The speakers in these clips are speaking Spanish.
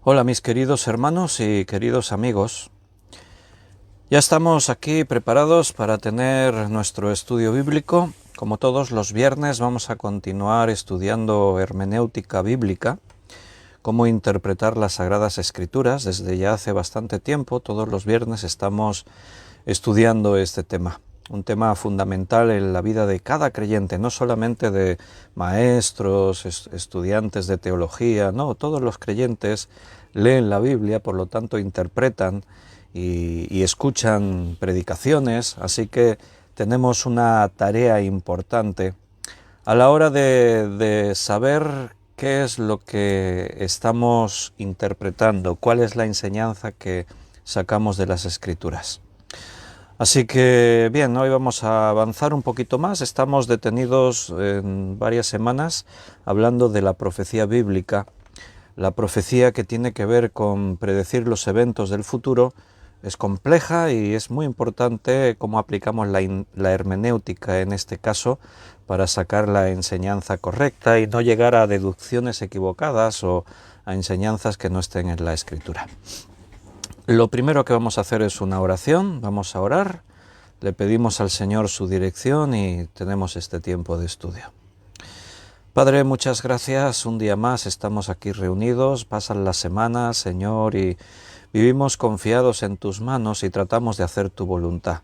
Hola mis queridos hermanos y queridos amigos. Ya estamos aquí preparados para tener nuestro estudio bíblico. Como todos los viernes vamos a continuar estudiando hermenéutica bíblica, cómo interpretar las Sagradas Escrituras. Desde ya hace bastante tiempo, todos los viernes estamos estudiando este tema. Un tema fundamental en la vida de cada creyente, no solamente de maestros, estudiantes de teología, no, todos los creyentes leen la Biblia, por lo tanto interpretan y escuchan predicaciones, así que tenemos una tarea importante a la hora de saber qué es lo que estamos interpretando, cuál es la enseñanza que sacamos de las Escrituras. Así que bien, hoy vamos a avanzar un poquito más. Estamos detenidos en varias semanas hablando de la profecía bíblica, la profecía que tiene que ver con predecir los eventos del futuro. Es compleja y es muy importante cómo aplicamos la hermenéutica en este caso para sacar la enseñanza correcta y no llegar a deducciones equivocadas o a enseñanzas que no estén en la Escritura. Lo primero que vamos a hacer es una oración, vamos a orar, le pedimos al Señor su dirección y tenemos este tiempo de estudio. Padre, muchas gracias, un día más estamos aquí reunidos, pasan las semanas, Señor, y vivimos confiados en tus manos y tratamos de hacer tu voluntad.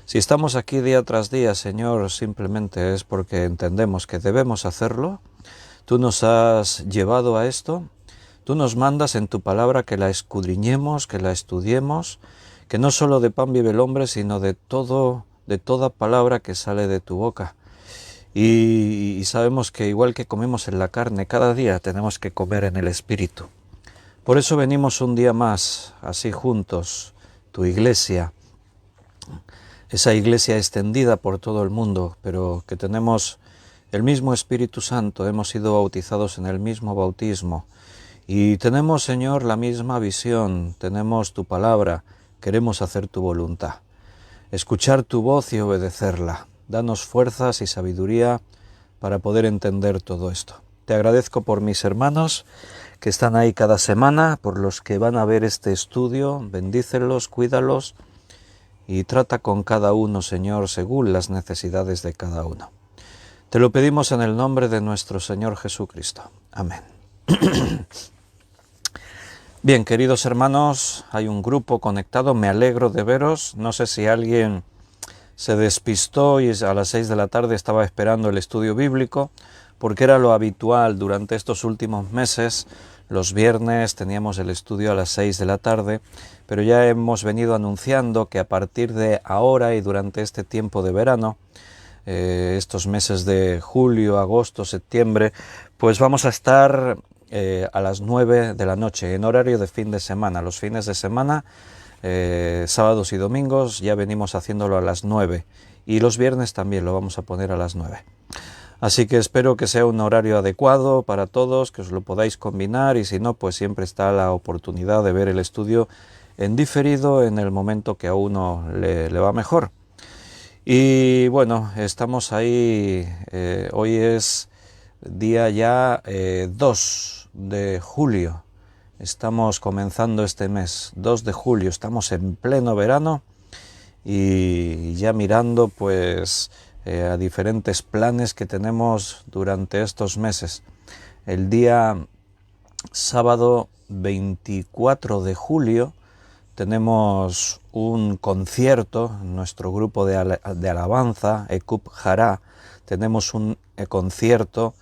Si estamos aquí día tras día, Señor, simplemente es porque entendemos que debemos hacerlo. Tú nos has llevado a esto. Tú nos mandas en tu palabra que la escudriñemos, que la estudiemos, que no solo de pan vive el hombre, sino de toda palabra que sale de tu boca. Y sabemos que igual que comemos en la carne, cada día tenemos que comer en el Espíritu. Por eso venimos un día más, así juntos, tu iglesia, esa iglesia extendida por todo el mundo, pero que tenemos el mismo Espíritu Santo, hemos sido bautizados en el mismo bautismo. Y tenemos, Señor, la misma visión, tenemos tu palabra, queremos hacer tu voluntad, escuchar tu voz y obedecerla. Danos fuerzas y sabiduría para poder entender todo esto. Te agradezco por mis hermanos que están ahí cada semana, por los que van a ver este estudio, bendícelos, cuídalos y trata con cada uno, Señor, según las necesidades de cada uno. Te lo pedimos en el nombre de nuestro Señor Jesucristo. Amén. Bien, queridos hermanos, hay un grupo conectado, me alegro de veros. No sé si alguien se despistó y a las 6 de la tarde estaba esperando el estudio bíblico, porque era lo habitual durante estos últimos meses. Los viernes teníamos el estudio a las 6 de la tarde, pero ya hemos venido anunciando que a partir de ahora y durante este tiempo de verano, estos meses de julio, agosto, septiembre, pues vamos a estar a las 9 de la noche, en horario de fin de semana. Los fines de semana, sábados y domingos, ya venimos haciéndolo a las 9. Y los viernes también lo vamos a poner a las 9. Así que espero que sea un horario adecuado para todos, que os lo podáis combinar, y si no, pues siempre está la oportunidad de ver el estudio en diferido en el momento que a uno le va mejor. Y bueno, estamos ahí, hoy es día ya 2 de julio, estamos comenzando este mes, 2 de julio, estamos en pleno verano y ya mirando pues a diferentes planes que tenemos durante estos meses. El día sábado 24 de julio tenemos un concierto, nuestro grupo de alabanza, Ekup Jara, tenemos un concierto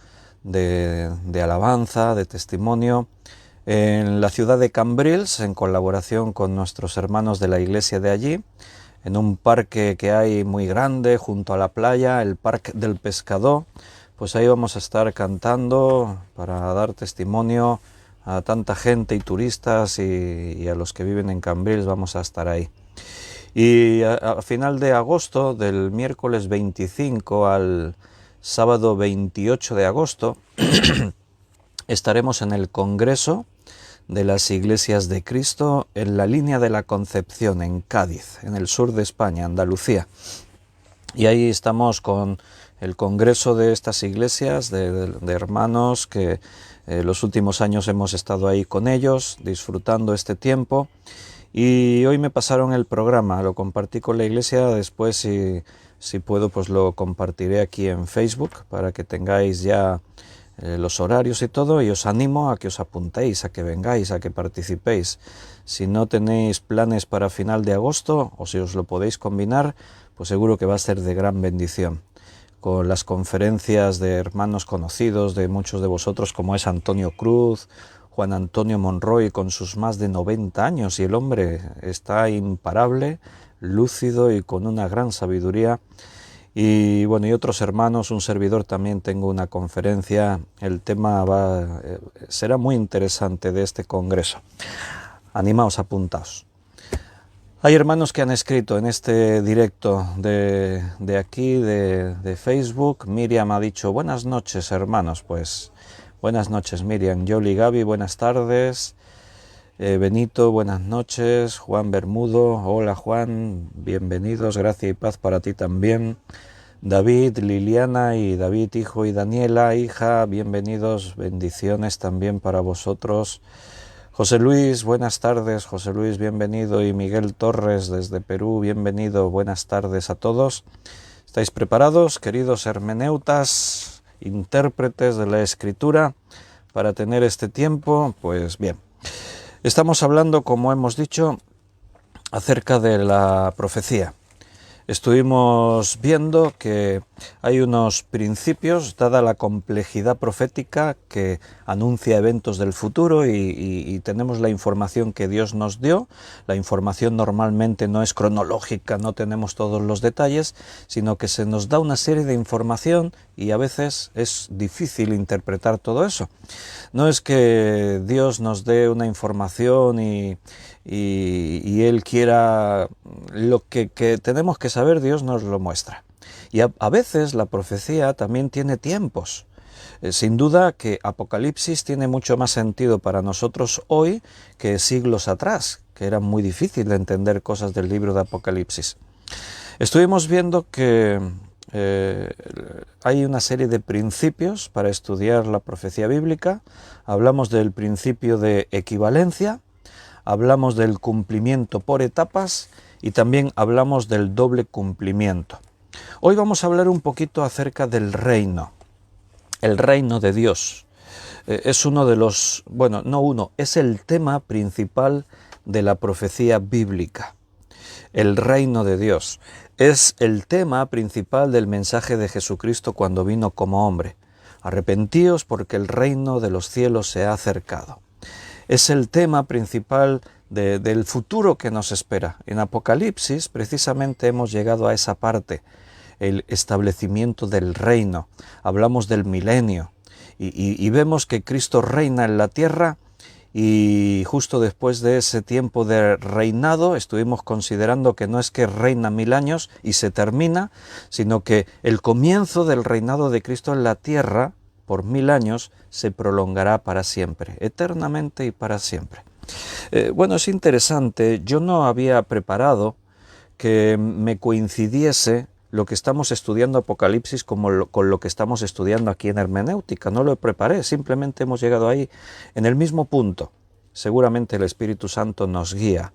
de alabanza, de testimonio, en la ciudad de Cambrils, en colaboración con nuestros hermanos de la iglesia de allí, en un parque que hay muy grande junto a la playa, el Parque del Pescador. Pues ahí vamos a estar cantando para dar testimonio a tanta gente y turistas y a los que viven en Cambrils. Vamos a estar ahí. Y a final de agosto, del miércoles 25 al sábado 28 de agosto, estaremos en el Congreso de las Iglesias de Cristo en la Línea de la Concepción, en Cádiz, en el sur de España, Andalucía. Y ahí estamos con el congreso de estas iglesias, de hermanos que Los últimos años hemos estado ahí con ellos, disfrutando este tiempo. Y hoy me pasaron el programa, lo compartí con la iglesia, después si puedo pues lo compartiré aquí en Facebook para que tengáis ya los horarios y todo, y os animo a que os apuntéis, a que vengáis, a que participéis. Si no tenéis planes para final de agosto o si os lo podéis combinar, pues seguro que va a ser de gran bendición. Con las conferencias de hermanos conocidos de muchos de vosotros como es Antonio Cruz, Juan Antonio Monroy con sus más de 90 años y el hombre está imparable, lúcido y con una gran sabiduría. Y bueno, y otros hermanos, un servidor también tengo una conferencia, el tema será muy interesante de este congreso. Animaos, apuntaos. Hay hermanos que han escrito en este directo de aquí, de Facebook. Miriam ha dicho, buenas noches hermanos, pues buenas noches Miriam. Yoli Gaby, buenas tardes. Benito, buenas noches. Juan Bermudo, hola Juan, bienvenidos, gracia y paz para ti también. David, Liliana y David, hijo, y Daniela, hija, bienvenidos, bendiciones también para vosotros. José Luis, buenas tardes, José Luis, bienvenido, y Miguel Torres desde Perú, bienvenido, buenas tardes a todos. ¿Estáis preparados, queridos hermeneutas, intérpretes de la Escritura, para tener este tiempo? Pues bien. Estamos hablando, como hemos dicho, acerca de la profecía. Estuvimos viendo que hay unos principios, dada la complejidad profética, que anuncia eventos del futuro y tenemos la información que Dios nos dio. La información normalmente no es cronológica, no tenemos todos los detalles, sino que se nos da una serie de información y a veces es difícil interpretar todo eso. No es que Dios nos dé una información y Él quiera lo que tenemos que saber, Dios nos lo muestra. Y a veces la profecía también tiene tiempos. Sin duda que Apocalipsis tiene mucho más sentido para nosotros hoy que siglos atrás, que era muy difícil de entender cosas del libro de Apocalipsis. Estuvimos viendo que hay una serie de principios para estudiar la profecía bíblica. Hablamos del principio de equivalencia, hablamos del cumplimiento por etapas y también hablamos del doble cumplimiento. Hoy vamos a hablar un poquito acerca del reino, el reino de Dios. Es uno de los, bueno, no uno, es el tema principal de la profecía bíblica. El reino de Dios es el tema principal del mensaje de Jesucristo cuando vino como hombre. Arrepentíos porque el reino de los cielos se ha acercado. Es el tema principal del futuro que nos espera. En Apocalipsis precisamente hemos llegado a esa parte, el establecimiento del reino. Hablamos del milenio y vemos que Cristo reina en la tierra. Y justo después de ese tiempo de reinado estuvimos considerando que no es que reina 1000 años y se termina, sino que el comienzo del reinado de Cristo en la tierra por 1000 años se prolongará para siempre, eternamente y para siempre. Bueno, es interesante, yo no había preparado que me coincidiese lo que estamos estudiando Apocalipsis con lo que estamos estudiando aquí en hermenéutica. No lo preparé, simplemente hemos llegado ahí en el mismo punto. Seguramente el Espíritu Santo nos guía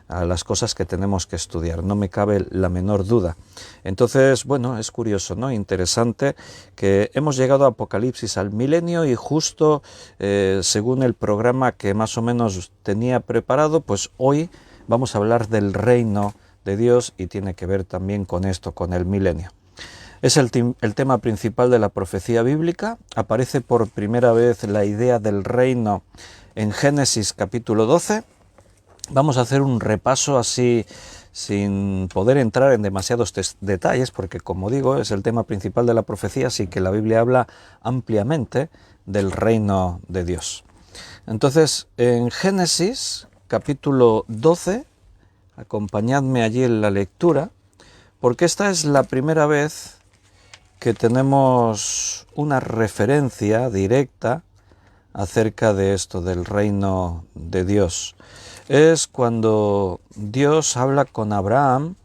a las cosas que tenemos que estudiar, no me cabe la menor duda. Entonces, bueno, es curioso, ¿no? Interesante que hemos llegado a Apocalipsis al milenio y justo según el programa que más o menos tenía preparado, pues hoy vamos a hablar del reino de Dios y tiene que ver también con esto, con el milenio. Es el tema principal de la profecía bíblica. Aparece por primera vez la idea del reino en Génesis capítulo 12. Vamos a hacer un repaso así sin poder entrar en demasiados detalles, porque como digo, es el tema principal de la profecía, así que la Biblia habla ampliamente del reino de Dios. Entonces, en Génesis capítulo 12, acompañadme allí en la lectura, porque esta es la primera vez que tenemos una referencia directa acerca de esto, del reino de Dios. Es cuando Dios habla con Abraham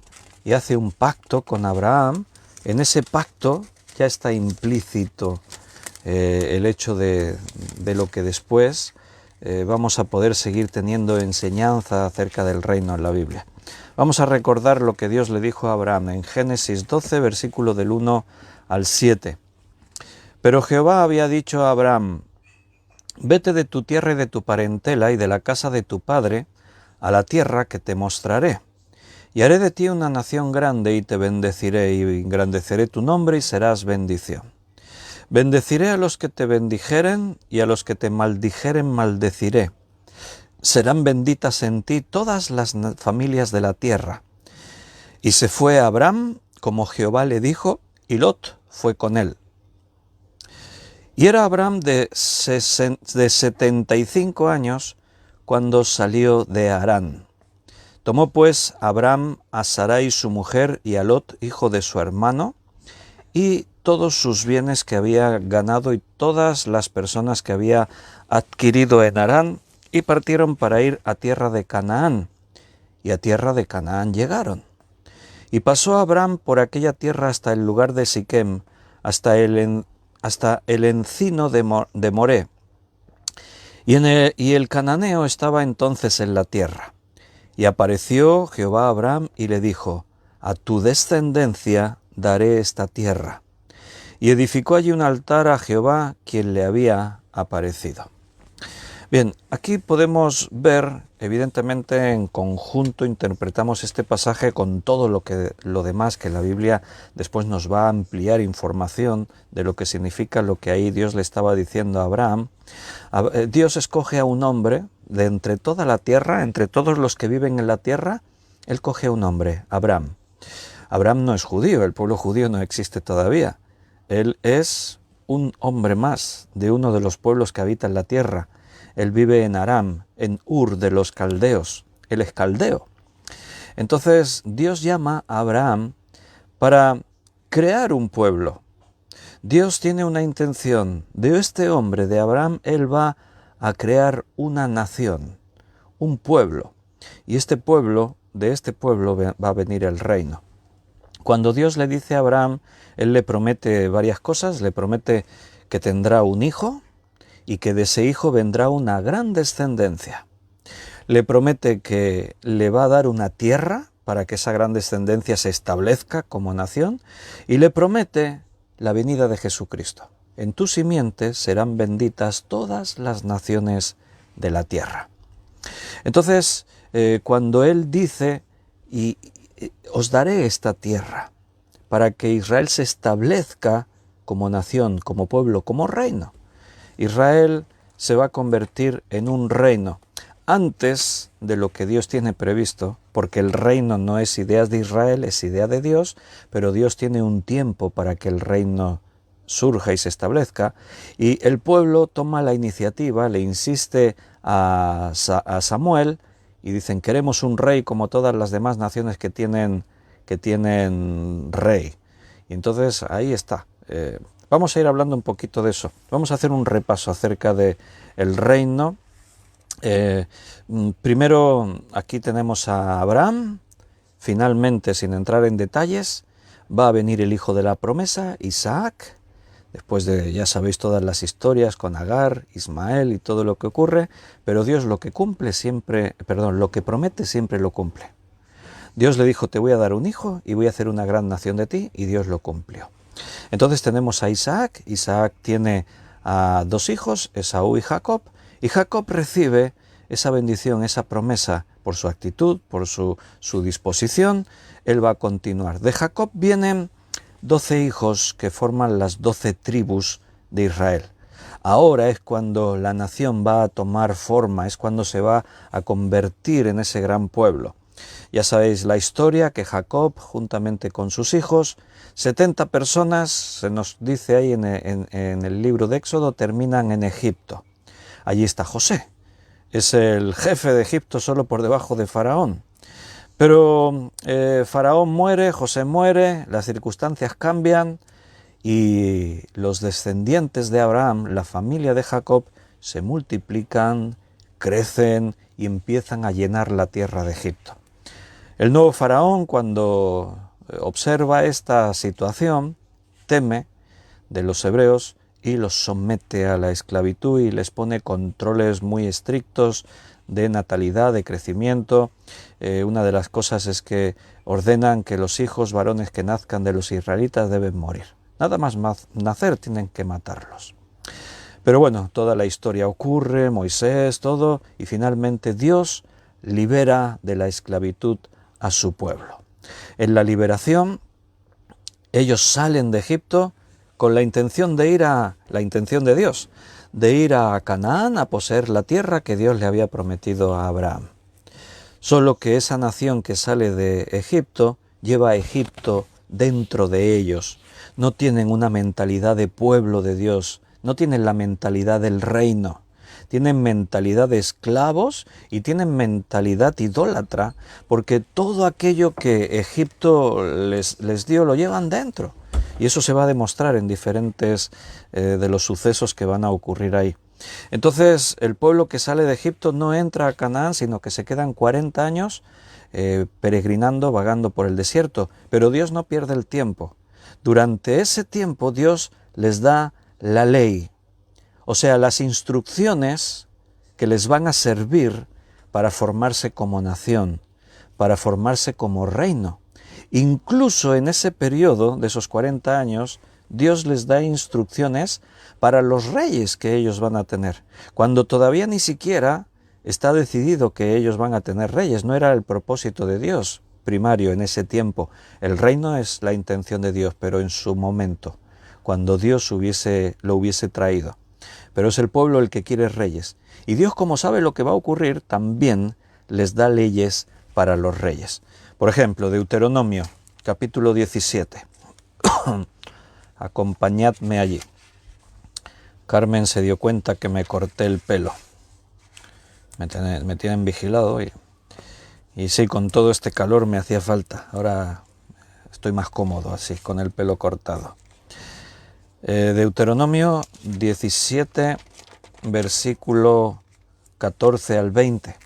y hace un pacto con Abraham. En ese pacto ya está implícito el hecho de lo que después vamos a poder seguir teniendo enseñanza acerca del reino en la Biblia. Vamos a recordar lo que Dios le dijo a Abraham en Génesis 12, versículo del 1 al 7. Pero Jehová había dicho a Abraham: vete de tu tierra y de tu parentela y de la casa de tu padre a la tierra que te mostraré. Y haré de ti una nación grande y te bendeciré y engrandeceré tu nombre y serás bendición. Bendeciré a los que te bendijeren y a los que te maldijeren maldeciré. Serán benditas en ti todas las familias de la tierra. Y se fue Abraham como Jehová le dijo, y Lot fue con él. Y era Abraham de 75 años cuando salió de Harán. Tomó pues Abraham a Sarai su mujer y a Lot, hijo de su hermano, y todos sus bienes que había ganado y todas las personas que había adquirido en Harán, y partieron para ir a tierra de Canaán. Y a tierra de Canaán llegaron. Y pasó Abraham por aquella tierra hasta el lugar de Siquem, hasta el encino de Moré. Y el cananeo estaba entonces en la tierra. Y apareció Jehová a Abraham y le dijo: a tu descendencia daré esta tierra. Y edificó allí un altar a Jehová, quien le había aparecido. Bien, aquí podemos ver, evidentemente en conjunto interpretamos este pasaje con todo lo demás que la Biblia después nos va a ampliar información de lo que significa lo que ahí Dios le estaba diciendo a Abraham. Dios escoge a un hombre de entre toda la tierra, entre todos los que viven en la tierra, Él coge a un hombre, Abraham. Abraham no es judío, el pueblo judío no existe todavía. Él es un hombre más de uno de los pueblos que habitan la tierra. Él vive en Aram, en Ur de los caldeos. Él es caldeo. Entonces Dios llama a Abraham para crear un pueblo. Dios tiene una intención. De este hombre, de Abraham, Él va a crear una nación, un pueblo. Y de este pueblo va a venir el reino. Cuando Dios le dice a Abraham, Él le promete varias cosas. Le promete que tendrá un hijo y que de ese hijo vendrá una gran descendencia. Le promete que le va a dar una tierra para que esa gran descendencia se establezca como nación, y le promete la venida de Jesucristo. En tu simiente serán benditas todas las naciones de la tierra. Entonces, cuando Él dice, y os daré esta tierra, para que Israel se establezca como nación, como pueblo, como reino. Israel se va a convertir en un reino antes de lo que Dios tiene previsto, porque el reino no es ideas de Israel, es idea de Dios, pero Dios tiene un tiempo para que el reino surja y se establezca, y el pueblo toma la iniciativa, le insiste a Samuel, y dicen: queremos un rey como todas las demás naciones que tienen rey. Y entonces ahí está. Vamos a ir hablando un poquito de eso. Vamos a hacer un repaso acerca de el reino. Primero aquí tenemos a Abraham. Finalmente, sin entrar en detalles, va a venir el hijo de la promesa, Isaac. Después de, ya sabéis todas las historias con Agar, Ismael y todo lo que ocurre, pero Dios lo que promete siempre lo cumple. Dios le dijo: te voy a dar un hijo y voy a hacer una gran nación de ti, y Dios lo cumplió. Entonces tenemos a Isaac. Isaac tiene a dos hijos, Esaú y Jacob, y Jacob recibe esa bendición, esa promesa, por su actitud, por su disposición. Él va a continuar. De Jacob vienen 12 hijos que forman las 12 tribus de Israel. Ahora es cuando la nación va a tomar forma, es cuando se va a convertir en ese gran pueblo. Ya sabéis la historia, que Jacob, juntamente con sus hijos, 70 personas, se nos dice ahí en el libro de Éxodo, terminan en Egipto. Allí está José, es el jefe de Egipto solo por debajo de Faraón. Pero Faraón muere, José muere, las circunstancias cambian, y los descendientes de Abraham, la familia de Jacob, se multiplican, crecen y empiezan a llenar la tierra de Egipto. El nuevo faraón, cuando observa esta situación, teme de los hebreos y los somete a la esclavitud y les pone controles muy estrictos de natalidad, de crecimiento. Una de las cosas es que ordenan que los hijos varones que nazcan de los israelitas deben morir. Nada más nacer tienen que matarlos. Pero bueno, toda la historia ocurre, Moisés, todo, y finalmente Dios libera de la esclavitud a su pueblo. En la liberación, ellos salen de Egipto con la intención de Dios, de ir a Canaán a poseer la tierra que Dios le había prometido a Abraham. Solo que esa nación que sale de Egipto lleva a Egipto dentro de ellos. No tienen una mentalidad de pueblo de Dios, no tienen la mentalidad del reino. Tienen mentalidad de esclavos y tienen mentalidad idólatra, porque todo aquello que Egipto les dio lo llevan dentro. Y eso se va a demostrar en diferentes de los sucesos que van a ocurrir ahí. Entonces, el pueblo que sale de Egipto no entra a Canaán, sino que se quedan 40 años peregrinando, vagando por el desierto. Pero Dios no pierde el tiempo. Durante ese tiempo Dios les da la ley, o sea, las instrucciones que les van a servir para formarse como nación, para formarse como reino. Incluso en ese periodo de esos 40 años, Dios les da instrucciones para los reyes que ellos van a tener, cuando todavía ni siquiera está decidido que ellos van a tener reyes. No era el propósito de Dios primario en ese tiempo. El reino es la intención de Dios, pero en su momento, cuando Dios lo hubiese traído. Pero es el pueblo el que quiere reyes. Y Dios, como sabe lo que va a ocurrir, también les da leyes para los reyes. Por ejemplo, Deuteronomio, capítulo 17. Acompañadme allí. Carmen se dio cuenta que me corté el pelo. Me tienen vigilado y sí, con todo este calor me hacía falta. Ahora estoy más cómodo así, con el pelo cortado. Deuteronomio 17, versículo 14 al 20.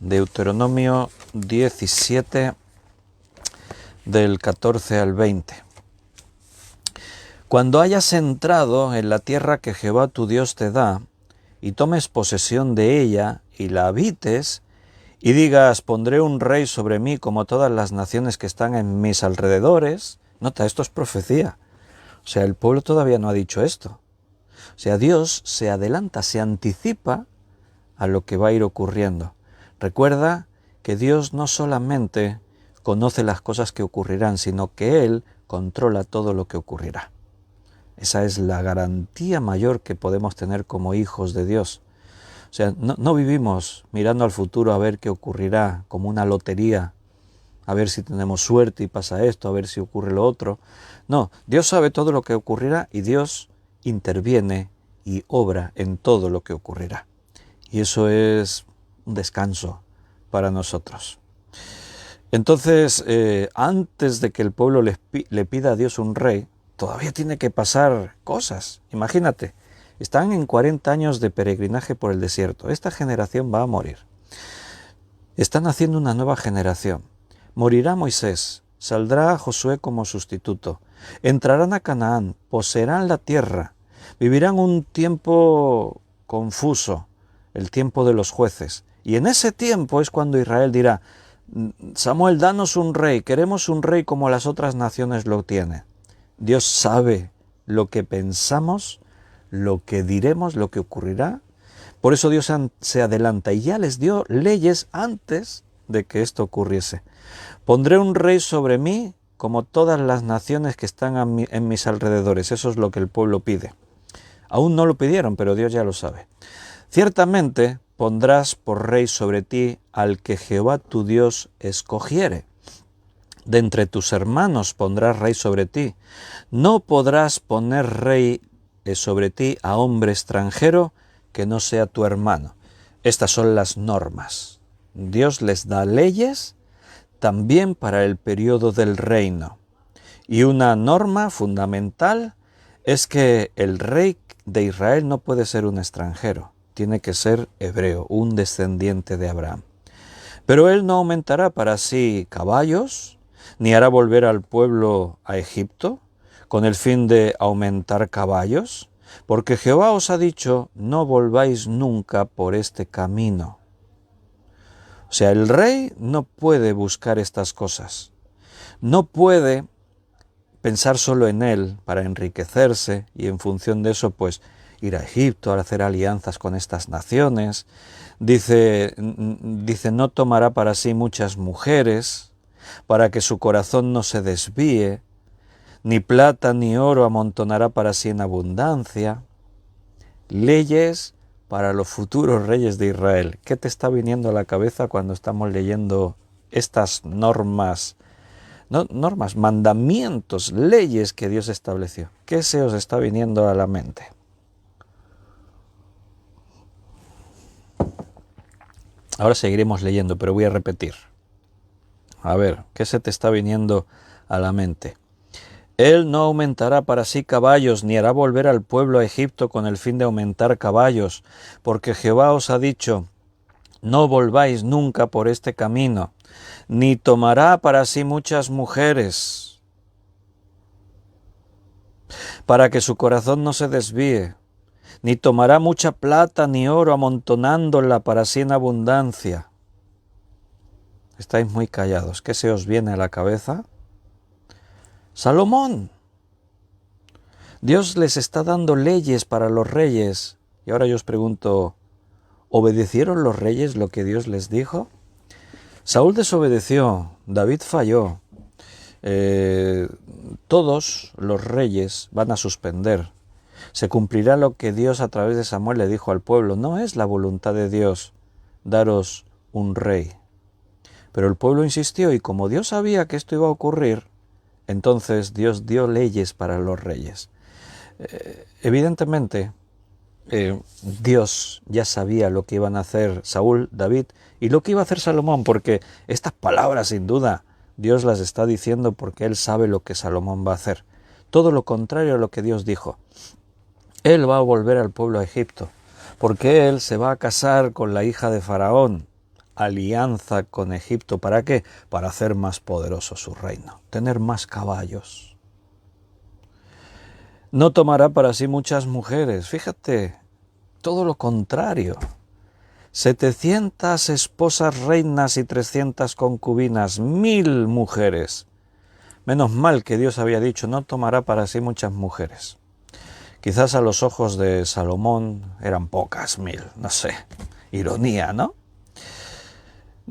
Deuteronomio 17, del 14 al 20. Cuando hayas entrado en la tierra que Jehová tu Dios te da, y tomes posesión de ella, y la habites, y digas, pondré un rey sobre mí como todas las naciones que están en mis alrededores. Nota, esto es profecía. O sea, el pueblo todavía no ha dicho esto. O sea, Dios se adelanta, se anticipa a lo que va a ir ocurriendo. Recuerda que Dios no solamente conoce las cosas que ocurrirán, sino que Él controla todo lo que ocurrirá. Esa es la garantía mayor que podemos tener como hijos de Dios. O sea, no vivimos mirando al futuro a ver qué ocurrirá como una lotería, a ver si tenemos suerte y pasa esto, a ver si ocurre lo otro. No, Dios sabe todo lo que ocurrirá y Dios interviene y obra en todo lo que ocurrirá. Y eso es un descanso para nosotros. Entonces, antes de que el pueblo le pida a Dios un rey, todavía tiene que pasar cosas. Imagínate, están en 40 años de peregrinaje por el desierto. Esta generación va a morir. Están haciendo una nueva generación. Morirá Moisés, saldrá Josué como sustituto. Entrarán a Canaán, poseerán la tierra, vivirán un tiempo confuso, el tiempo de los jueces. Y en ese tiempo es cuando Israel dirá, Samuel, danos un rey, queremos un rey como las otras naciones lo tienen. Dios sabe lo que pensamos, lo que diremos, lo que ocurrirá. Por eso Dios se adelanta y ya les dio leyes antes de que esto ocurriese. Pondré un rey sobre mí como todas las naciones que están en mis alrededores. Eso es lo que el pueblo pide. Aún no lo pidieron, pero Dios ya lo sabe. Ciertamente pondrás por rey sobre ti al que Jehová tu Dios escogiere. De entre tus hermanos pondrás rey sobre ti. No podrás poner rey sobre ti a hombre extranjero que no sea tu hermano. Estas son las normas. Dios les da leyes también para el periodo del reino. Y una norma fundamental es que el rey de Israel no puede ser un extranjero, tiene que ser hebreo, un descendiente de Abraham. Pero él no aumentará para sí caballos, ni hará volver al pueblo a Egipto, con el fin de aumentar caballos? Porque Jehová os ha dicho, no volváis nunca por este camino. O sea, el rey no puede buscar estas cosas. No puede pensar solo en él para enriquecerse y en función de eso, pues, ir a Egipto a hacer alianzas con estas naciones. Dice, no tomará para sí muchas mujeres, para que su corazón no se desvíe, ni plata ni oro amontonará para sí en abundancia. Leyes para los futuros reyes de Israel. ¿Qué te está viniendo a la cabeza cuando estamos leyendo estas normas? No, normas, mandamientos, leyes que Dios estableció. ¿Qué se os está viniendo a la mente? Ahora seguiremos leyendo, pero voy a repetir. A ver, ¿qué se te está viniendo a la mente? Él no aumentará para sí caballos, ni hará volver al pueblo a Egipto con el fin de aumentar caballos, porque Jehová os ha dicho, no volváis nunca por este camino, ni tomará para sí muchas mujeres, para que su corazón no se desvíe, ni tomará mucha plata ni oro amontonándola para sí en abundancia. Estáis muy callados. ¿Qué se os viene a la cabeza? Salomón. Dios les está dando leyes para los reyes. Y ahora yo os pregunto, ¿obedecieron los reyes lo que Dios les dijo? Saúl desobedeció, David falló. Todos los reyes van a suspender. Se cumplirá lo que Dios a través de Samuel le dijo al pueblo. No es la voluntad de Dios daros un rey. Pero el pueblo insistió y como Dios sabía que esto iba a ocurrir, entonces Dios dio leyes para los reyes. Evidentemente, Dios ya sabía lo que iban a hacer Saúl, David y lo que iba a hacer Salomón, porque estas palabras sin duda Dios las está diciendo porque Él sabe lo que Salomón va a hacer. Todo lo contrario a lo que Dios dijo. Él va a volver al pueblo a Egipto, porque Él se va a casar con la hija de Faraón. Alianza con Egipto, ¿para qué? Para hacer más poderoso su reino, tener más caballos. No tomará para sí muchas mujeres, fíjate, todo lo contrario. 700 esposas reinas y 300 concubinas, 1000 mujeres. Menos mal que Dios había dicho, no tomará para sí muchas mujeres. Quizás a los ojos de Salomón eran pocas, 1000, no sé, ironía, ¿no?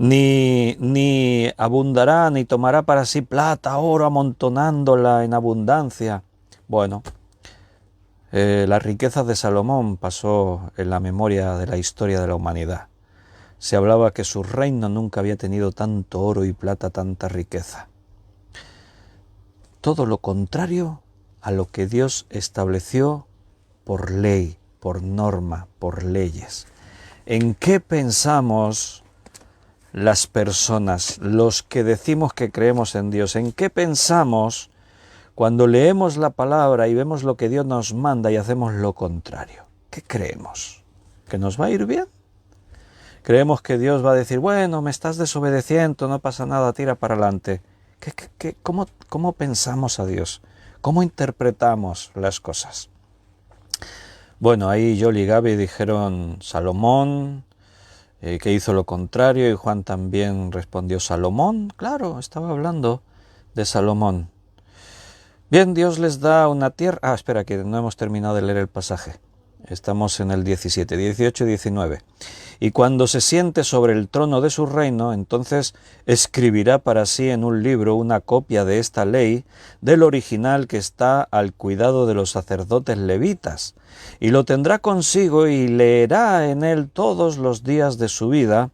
Ni abundará, ni tomará para sí plata, oro, amontonándola en abundancia. Bueno, la riqueza de Salomón pasó en la memoria de la historia de la humanidad. Se hablaba que su reino nunca había tenido tanto oro y plata, tanta riqueza. Todo lo contrario a lo que Dios estableció por ley, por norma, por leyes. ¿En qué pensamos las personas, los que decimos que creemos en Dios? ¿En qué pensamos cuando leemos la palabra y vemos lo que Dios nos manda y hacemos lo contrario? ¿Qué creemos? ¿Que nos va a ir bien? Creemos que Dios va a decir, bueno, me estás desobedeciendo, no pasa nada, tira para adelante. ¿Cómo pensamos a Dios? ¿Cómo interpretamos las cosas? Bueno, ahí Yoli y Gaby dijeron Salomón, que hizo lo contrario, y Juan también respondió Salomón. Claro, estaba hablando de Salomón. Bien, Dios les da una tierra... espera, que no hemos terminado de leer el pasaje. Estamos en el 17, 18 y 19. Y cuando se siente sobre el trono de su reino, entonces escribirá para sí en un libro una copia de esta ley, del original que está al cuidado de los sacerdotes levitas, y lo tendrá consigo y leerá en él todos los días de su vida,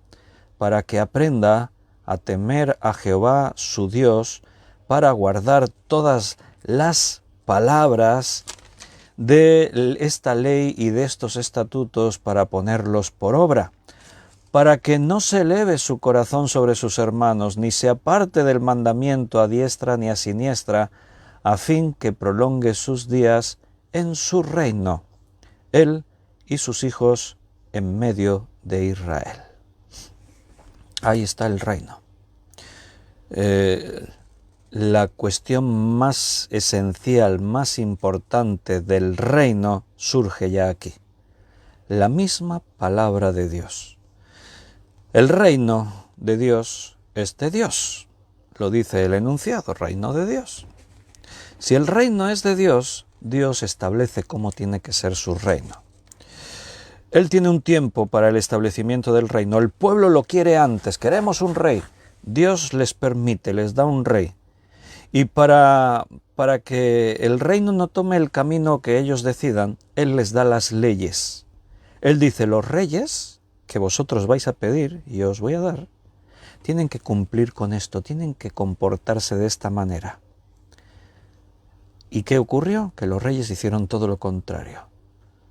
para que aprenda a temer a Jehová su Dios, para guardar todas las palabras de esta ley y de estos estatutos, para ponerlos por obra, para que no se eleve su corazón sobre sus hermanos, ni se aparte del mandamiento a diestra ni a siniestra, a fin que prolongue sus días en su reino, él y sus hijos en medio de Israel. Ahí está el reino. la cuestión más esencial, más importante del reino surge ya aquí. La misma palabra de Dios. El reino de Dios es de Dios. Lo dice el enunciado, reino de Dios. Si el reino es de Dios, Dios establece cómo tiene que ser su reino. Él tiene un tiempo para el establecimiento del reino. El pueblo lo quiere antes. Queremos un rey. Dios les permite, les da un rey. Y para que el reino no tome el camino que ellos decidan, Él les da las leyes. Él dice, los reyes que vosotros vais a pedir y os voy a dar, tienen que cumplir con esto, tienen que comportarse de esta manera. ¿Y qué ocurrió? Que los reyes hicieron todo lo contrario.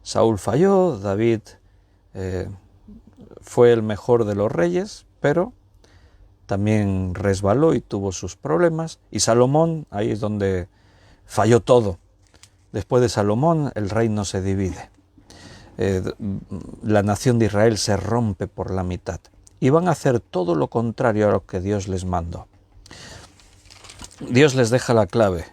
Saúl falló, David fue el mejor de los reyes, pero también resbaló y tuvo sus problemas. Y Salomón, ahí es donde falló todo. Después de Salomón, el reino se divide. La nación de Israel se rompe por la mitad. Y van a hacer todo lo contrario a lo que Dios les mandó. Dios les deja la clave.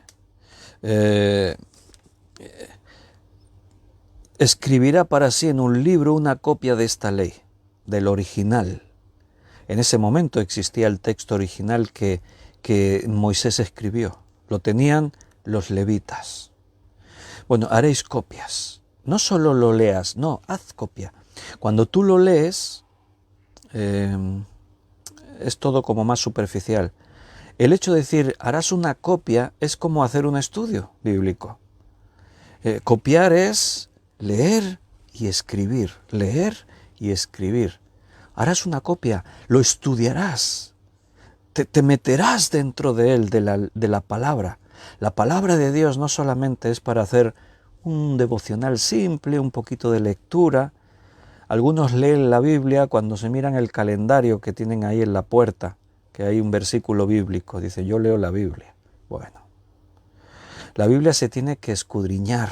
Escribirá para sí en un libro una copia de esta ley, del original. En ese momento existía el texto original que Moisés escribió. Lo tenían los levitas. Bueno, haréis copias. No solo lo leas, no, haz copia. Cuando tú lo lees, es todo como más superficial. El hecho de decir, harás una copia, es como hacer un estudio bíblico. Copiar es leer y escribir, leer y escribir. Harás una copia, lo estudiarás, te meterás dentro de él, de la palabra. La palabra de Dios no solamente es para hacer un devocional simple, un poquito de lectura. Algunos leen la Biblia cuando se miran el calendario que tienen ahí en la puerta, que hay un versículo bíblico, dice, yo leo la Biblia. Bueno, la Biblia se tiene que escudriñar,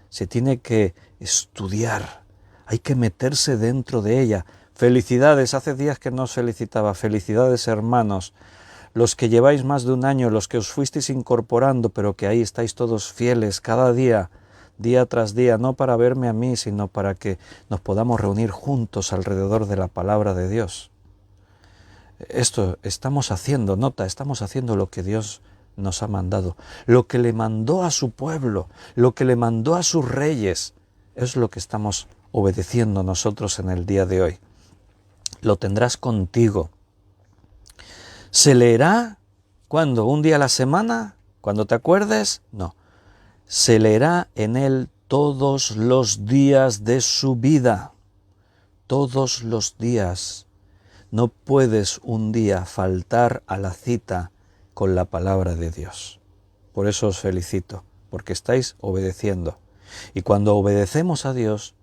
se tiene que estudiar, hay que meterse dentro de ella. Felicidades, hace días que no os felicitaba, felicidades hermanos, los que lleváis más de un año, los que os fuisteis incorporando, pero que ahí estáis todos fieles cada día, día tras día, no para verme a mí, sino para que nos podamos reunir juntos alrededor de la palabra de Dios. Esto estamos haciendo, nota, estamos haciendo lo que Dios nos ha mandado, lo que le mandó a su pueblo, lo que le mandó a sus reyes, es lo que estamos obedeciendo nosotros en el día de hoy. Lo tendrás contigo. ¿Se leerá cuándo? ¿Un día a la semana? ¿Cuando te acuerdes? No. Se leerá en él todos los días de su vida. Todos los días. No puedes un día faltar a la cita con la palabra de Dios. Por eso os felicito, porque estáis obedeciendo. Y cuando obedecemos a Dios,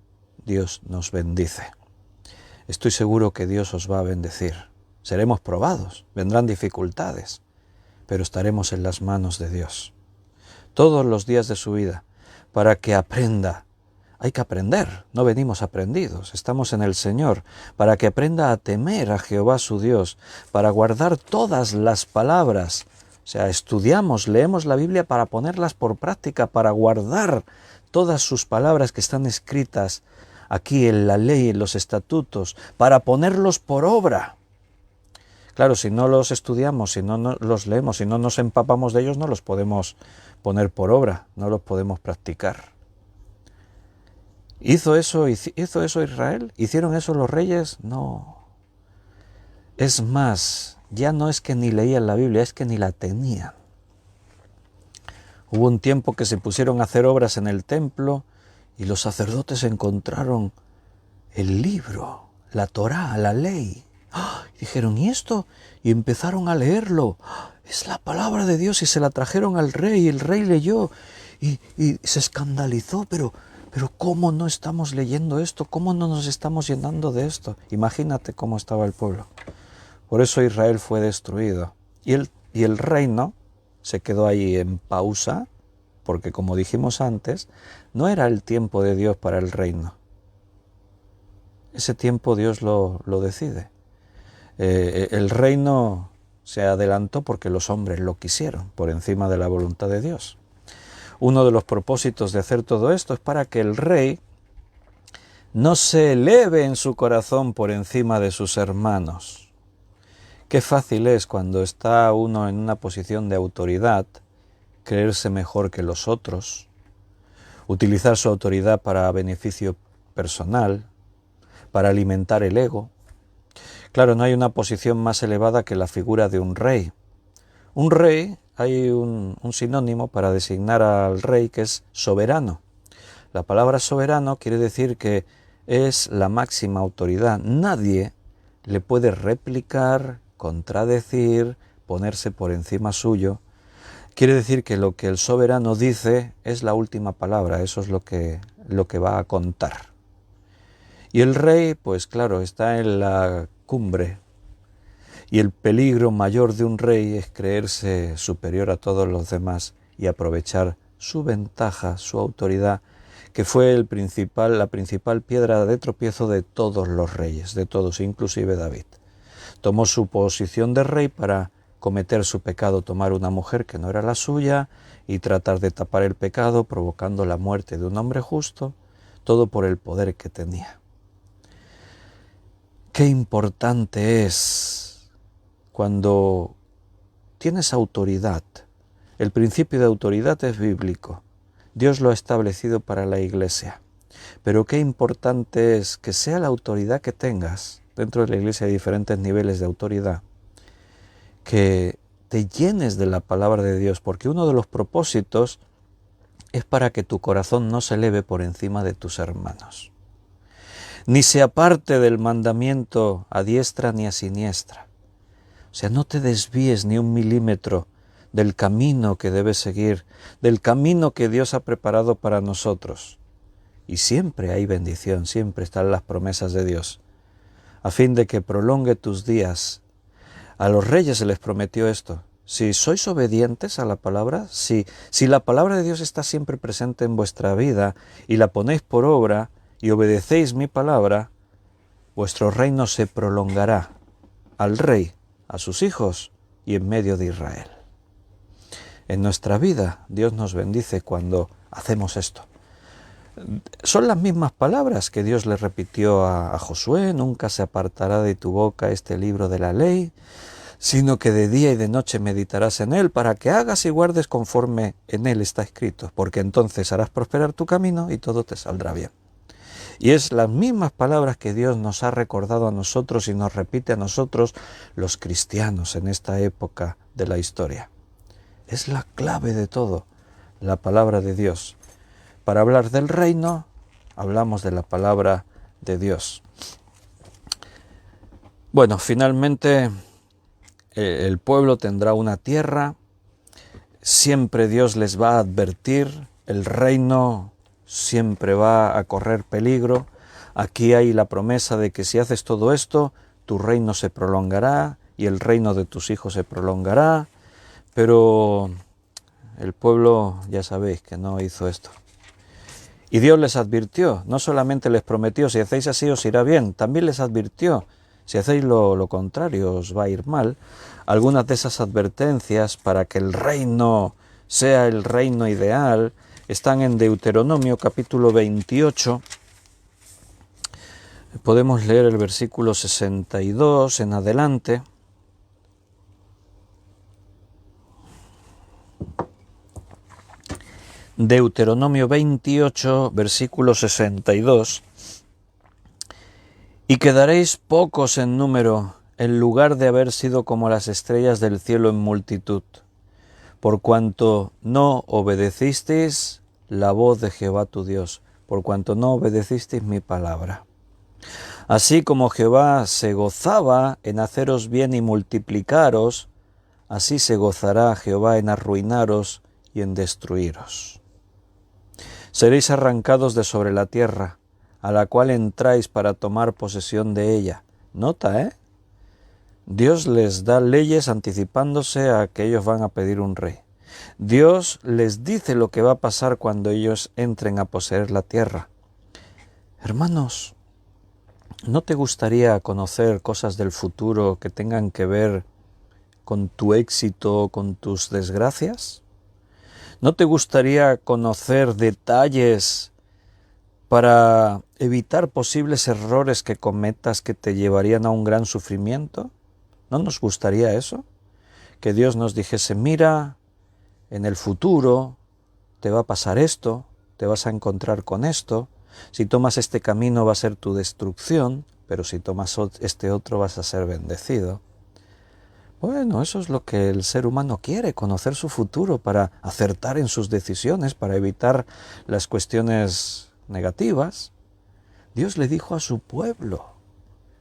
Dios nos bendice. Estoy seguro que Dios os va a bendecir. Seremos probados, vendrán dificultades, pero estaremos en las manos de Dios. Todos los días de su vida, para que aprenda. Hay que aprender, no venimos aprendidos, estamos en el Señor, para que aprenda a temer a Jehová su Dios, para guardar todas las palabras. O sea, estudiamos, leemos la Biblia para ponerlas por práctica, para guardar todas sus palabras que están escritas aquí en la ley, en los estatutos, para ponerlos por obra. Claro, si no los estudiamos, si no los leemos, si no nos empapamos de ellos, no los podemos poner por obra, no los podemos practicar. ¿Hizo eso Israel? ¿Hicieron eso los reyes? No. Es más, ya no es que ni leían la Biblia, es que ni la tenían. Hubo un tiempo que se pusieron a hacer obras en el templo y los sacerdotes encontraron el libro, la Torá, la ley. Y dijeron, ¿y esto? Y empezaron a leerlo. Es la palabra de Dios y se la trajeron al rey y el rey leyó y se escandalizó, pero ¿cómo no estamos leyendo esto? ¿Cómo no nos estamos llenando de esto? Imagínate cómo estaba el pueblo. Por eso Israel fue destruido. Y el reino se quedó ahí en pausa, porque como dijimos antes, no era el tiempo de Dios para el reino. Ese tiempo Dios lo decide. El reino se adelantó porque los hombres lo quisieron, por encima de la voluntad de Dios. Uno de los propósitos de hacer todo esto es para que el rey no se eleve en su corazón por encima de sus hermanos. Qué fácil es cuando está uno en una posición de autoridad creerse mejor que los otros, utilizar su autoridad para beneficio personal, para alimentar el ego. Claro, no hay una posición más elevada que la figura de un rey. Un rey, hay un sinónimo para designar al rey que es soberano. La palabra soberano quiere decir que es la máxima autoridad. Nadie le puede replicar, contradecir, ponerse por encima suyo. Quiere decir que lo que el soberano dice es la última palabra, eso es lo que va a contar. Y el rey, pues claro, está en la cumbre. Y el peligro mayor de un rey es creerse superior a todos los demás y aprovechar su ventaja, su autoridad, que fue la principal piedra de tropiezo de todos los reyes, de todos, inclusive David. Tomó su posición de rey para cometer su pecado, tomar una mujer que no era la suya y tratar de tapar el pecado, provocando la muerte de un hombre justo, todo por el poder que tenía. Qué importante es cuando tienes autoridad. El principio de autoridad es bíblico. Dios lo ha establecido para la Iglesia. Pero qué importante es que sea la autoridad que tengas. Dentro de la Iglesia hay diferentes niveles de autoridad. Que te llenes de la palabra de Dios, porque uno de los propósitos es para que tu corazón no se eleve por encima de tus hermanos, ni se aparte del mandamiento a diestra ni a siniestra. O sea, no te desvíes ni un milímetro del camino que debes seguir, del camino que Dios ha preparado para nosotros. Y siempre hay bendición, siempre están las promesas de Dios, a fin de que prolongue tus días. A los reyes se les prometió esto. Si sois obedientes a la palabra, si la palabra de Dios está siempre presente en vuestra vida y la ponéis por obra y obedecéis mi palabra, vuestro reino se prolongará al rey, a sus hijos y en medio de Israel. En nuestra vida Dios nos bendice cuando hacemos esto. Son las mismas palabras que Dios le repitió a Josué: nunca se apartará de tu boca este libro de la ley, sino que de día y de noche meditarás en él, para que hagas y guardes conforme en él está escrito, porque entonces harás prosperar tu camino y todo te saldrá bien. Y es las mismas palabras que Dios nos ha recordado a nosotros y nos repite a nosotros, los cristianos, en esta época de la historia. Es la clave de todo, la palabra de Dios. Para hablar del reino, hablamos de la palabra de Dios. Bueno, finalmente el pueblo tendrá una tierra, siempre Dios les va a advertir, el reino siempre va a correr peligro. Aquí hay la promesa de que si haces todo esto, tu reino se prolongará y el reino de tus hijos se prolongará, pero el pueblo ya sabéis que no hizo esto. Y Dios les advirtió, no solamente les prometió, si hacéis así os irá bien, también les advirtió, si hacéis lo contrario os va a ir mal. Algunas de esas advertencias para que el reino sea el reino ideal están en Deuteronomio capítulo 28. Podemos leer el versículo 62 en adelante. Deuteronomio 28, versículo 62. Y quedaréis pocos en número, en lugar de haber sido como las estrellas del cielo en multitud, por cuanto no obedecisteis la voz de Jehová tu Dios, por cuanto no obedecisteis mi palabra. Así como Jehová se gozaba en haceros bien y multiplicaros, así se gozará Jehová en arruinaros y en destruiros. Seréis arrancados de sobre la tierra, a la cual entráis para tomar posesión de ella. Nota, Dios les da leyes anticipándose a que ellos van a pedir un rey. Dios les dice lo que va a pasar cuando ellos entren a poseer la tierra. Hermanos, ¿no te gustaría conocer cosas del futuro que tengan que ver con tu éxito, con tus desgracias? ¿No te gustaría conocer detalles para evitar posibles errores que cometas que te llevarían a un gran sufrimiento? ¿No nos gustaría eso? Que Dios nos dijese, mira, en el futuro te va a pasar esto, te vas a encontrar con esto, si tomas este camino va a ser tu destrucción, pero si tomas este otro vas a ser bendecido. Bueno, eso es lo que el ser humano quiere, conocer su futuro para acertar en sus decisiones, para evitar las cuestiones negativas. Dios le dijo a su pueblo,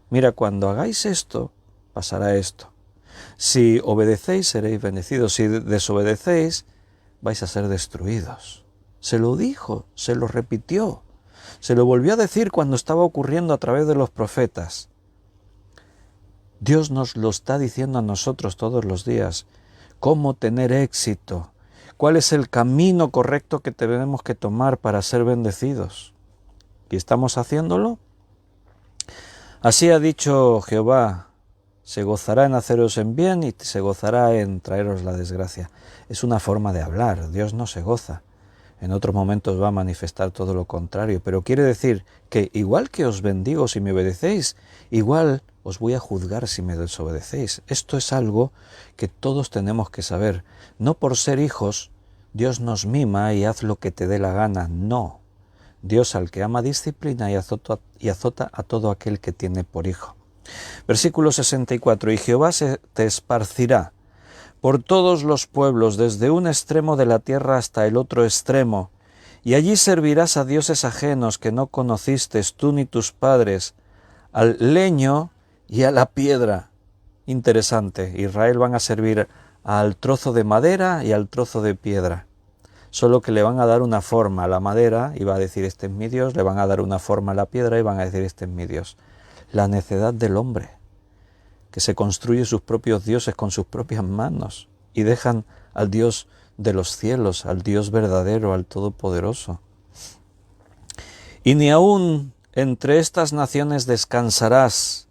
mira, cuando hagáis esto, pasará esto. Si obedecéis, seréis bendecidos. Si desobedecéis, vais a ser destruidos. Se lo dijo, se lo repitió, se lo volvió a decir cuando estaba ocurriendo a través de los profetas. Dios nos lo está diciendo a nosotros todos los días. Cómo tener éxito. ¿Cuál es el camino correcto que tenemos que tomar para ser bendecidos? ¿Y estamos haciéndolo? Así ha dicho Jehová, se gozará en haceros en bien y se gozará en traeros la desgracia. Es una forma de hablar, Dios no se goza. En otros momentos va a manifestar todo lo contrario, pero quiere decir que igual que os bendigo si me obedecéis, igual os voy a juzgar si me desobedecéis. Esto es algo que todos tenemos que saber. No por ser hijos, Dios nos mima y haz lo que te dé la gana, no. Dios al que ama disciplina y azota a todo aquel que tiene por hijo. Versículo 64, y Jehová te esparcirá por todos los pueblos, desde un extremo de la tierra hasta el otro extremo, y allí servirás a dioses ajenos que no conociste tú ni tus padres, al leño y a la piedra. Interesante, Israel van a servir al trozo de madera y al trozo de piedra, solo que le van a dar una forma a la madera y va a decir este es mi Dios, le van a dar una forma a la piedra y van a decir este es mi Dios. La necedad del hombre, que se construye sus propios dioses con sus propias manos y dejan al Dios de los cielos, al Dios verdadero, al Todopoderoso. Y ni aun entre estas naciones descansarás,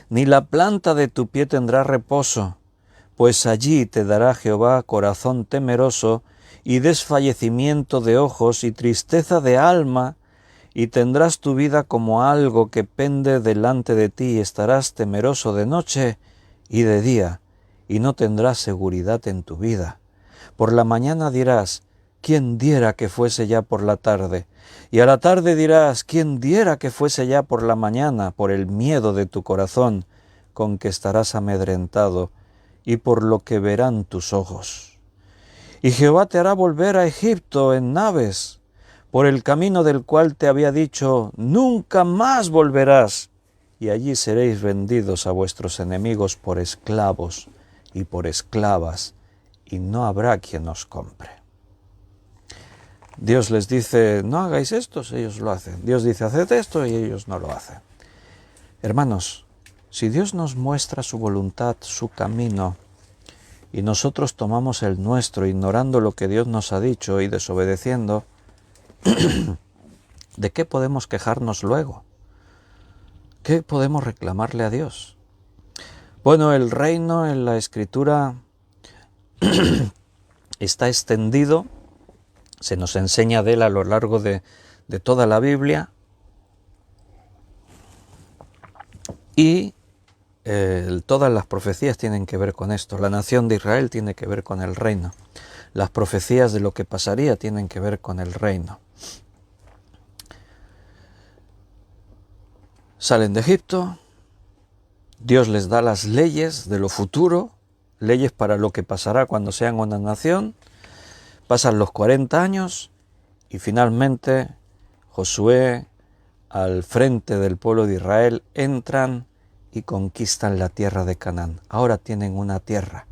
ni la planta de tu pie tendrá reposo, pues allí te dará Jehová corazón temeroso y desfallecimiento de ojos y tristeza de alma, y tendrás tu vida como algo que pende delante de ti, y estarás temeroso de noche y de día, y no tendrás seguridad en tu vida. Por la mañana dirás, ¿quién diera que fuese ya por la tarde? Y a la tarde dirás, ¿quién diera que fuese ya por la mañana? Por el miedo de tu corazón, con que estarás amedrentado, y por lo que verán tus ojos. Y Jehová te hará volver a Egipto en naves, por el camino del cual te había dicho, nunca más volverás, y allí seréis vendidos a vuestros enemigos por esclavos y por esclavas, y no habrá quien os compre. Dios les dice, no hagáis esto, ellos lo hacen. Dios dice, haced esto, y ellos no lo hacen. Hermanos, si Dios nos muestra su voluntad, su camino, y nosotros tomamos el nuestro, ignorando lo que Dios nos ha dicho y desobedeciendo, ¿de qué podemos quejarnos luego? ¿Qué podemos reclamarle a Dios? Bueno, el reino en la Escritura está extendido, se nos enseña de él a lo largo de toda la Biblia, y todas las profecías tienen que ver con esto. La nación de Israel tiene que ver con el reino. Las profecías de lo que pasaría tienen que ver con el reino. Salen de Egipto, Dios les da las leyes de lo futuro, leyes para lo que pasará cuando sean una nación. Pasan los 40 años y finalmente Josué, al frente del pueblo de Israel, entran y conquistan la tierra de Canaán. Ahora tienen una tierra.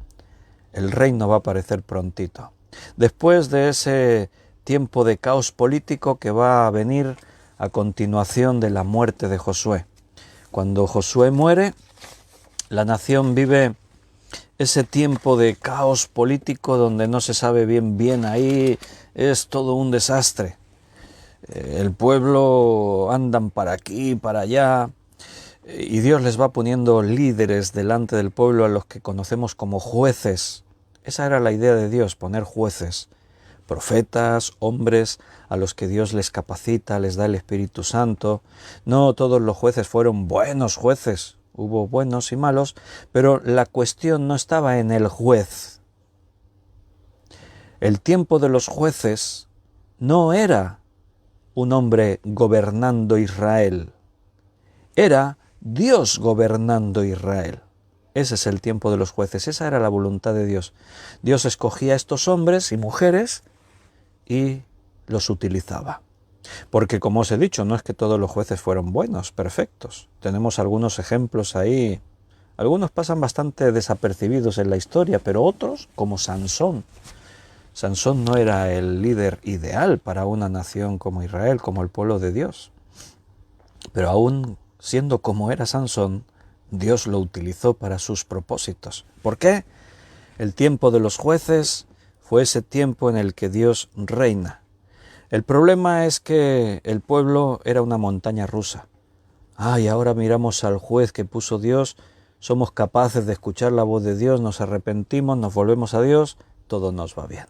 El reino va a aparecer prontito. Después de ese tiempo de caos político que va a venir a continuación de la muerte de Josué. Cuando Josué muere, la nación vive ese tiempo de caos político donde no se sabe bien ahí, es todo un desastre. El pueblo andan para aquí, para allá, y Dios les va poniendo líderes delante del pueblo a los que conocemos como jueces. Esa era la idea de Dios, poner jueces, profetas, hombres a los que Dios les capacita, les da el Espíritu Santo. No todos los jueces fueron buenos jueces, hubo buenos y malos, pero la cuestión no estaba en el juez. El tiempo de los jueces no era un hombre gobernando Israel, era Dios gobernando Israel. Ese es el tiempo de los jueces, esa era la voluntad de Dios. Dios escogía a estos hombres y mujeres y los utilizaba. Porque, como os he dicho, no es que todos los jueces fueron buenos, perfectos. Tenemos algunos ejemplos ahí. Algunos pasan bastante desapercibidos en la historia, pero otros, como Sansón. Sansón no era el líder ideal para una nación como Israel, como el pueblo de Dios. Pero aún siendo como era Sansón, Dios lo utilizó para sus propósitos. ¿Por qué? El tiempo de los jueces fue ese tiempo en el que Dios reina. El problema es que el pueblo era una montaña rusa. Y ahora miramos al juez que puso Dios, somos capaces de escuchar la voz de Dios, nos arrepentimos, nos volvemos a Dios, todo nos va bien.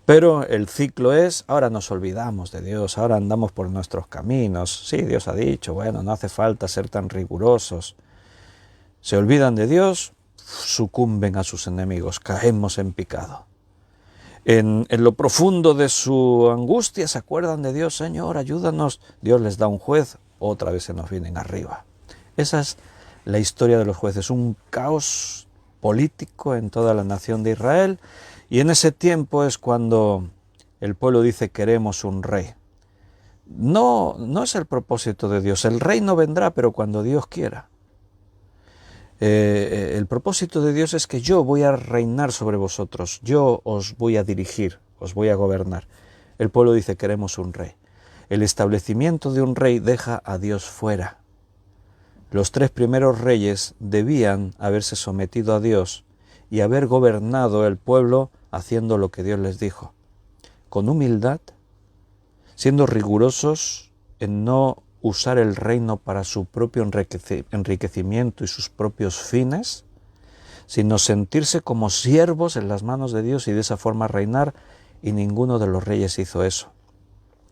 Pero el ciclo es, ahora nos olvidamos de Dios, ahora andamos por nuestros caminos. Sí, Dios ha dicho, bueno, no hace falta ser tan rigurosos. Se olvidan de Dios, sucumben a sus enemigos, caemos en picado. En lo profundo de su angustia se acuerdan de Dios, Señor, ayúdanos. Dios les da un juez, otra vez se nos vienen arriba. Esa es la historia de los jueces, un caos político en toda la nación de Israel. Y en ese tiempo es cuando el pueblo dice queremos un rey. No es el propósito de Dios. El rey no vendrá, pero cuando Dios quiera. El propósito de Dios es que yo voy a reinar sobre vosotros. Yo os voy a dirigir, os voy a gobernar. El pueblo dice queremos un rey. El establecimiento de un rey deja a Dios fuera. Los 3 primeros reyes debían haberse sometido a Dios y haber gobernado el pueblo haciendo lo que Dios les dijo, con humildad, siendo rigurosos en no usar el reino para su propio enriquecimiento y sus propios fines, sino sentirse como siervos en las manos de Dios y de esa forma reinar, y ninguno de los reyes hizo eso.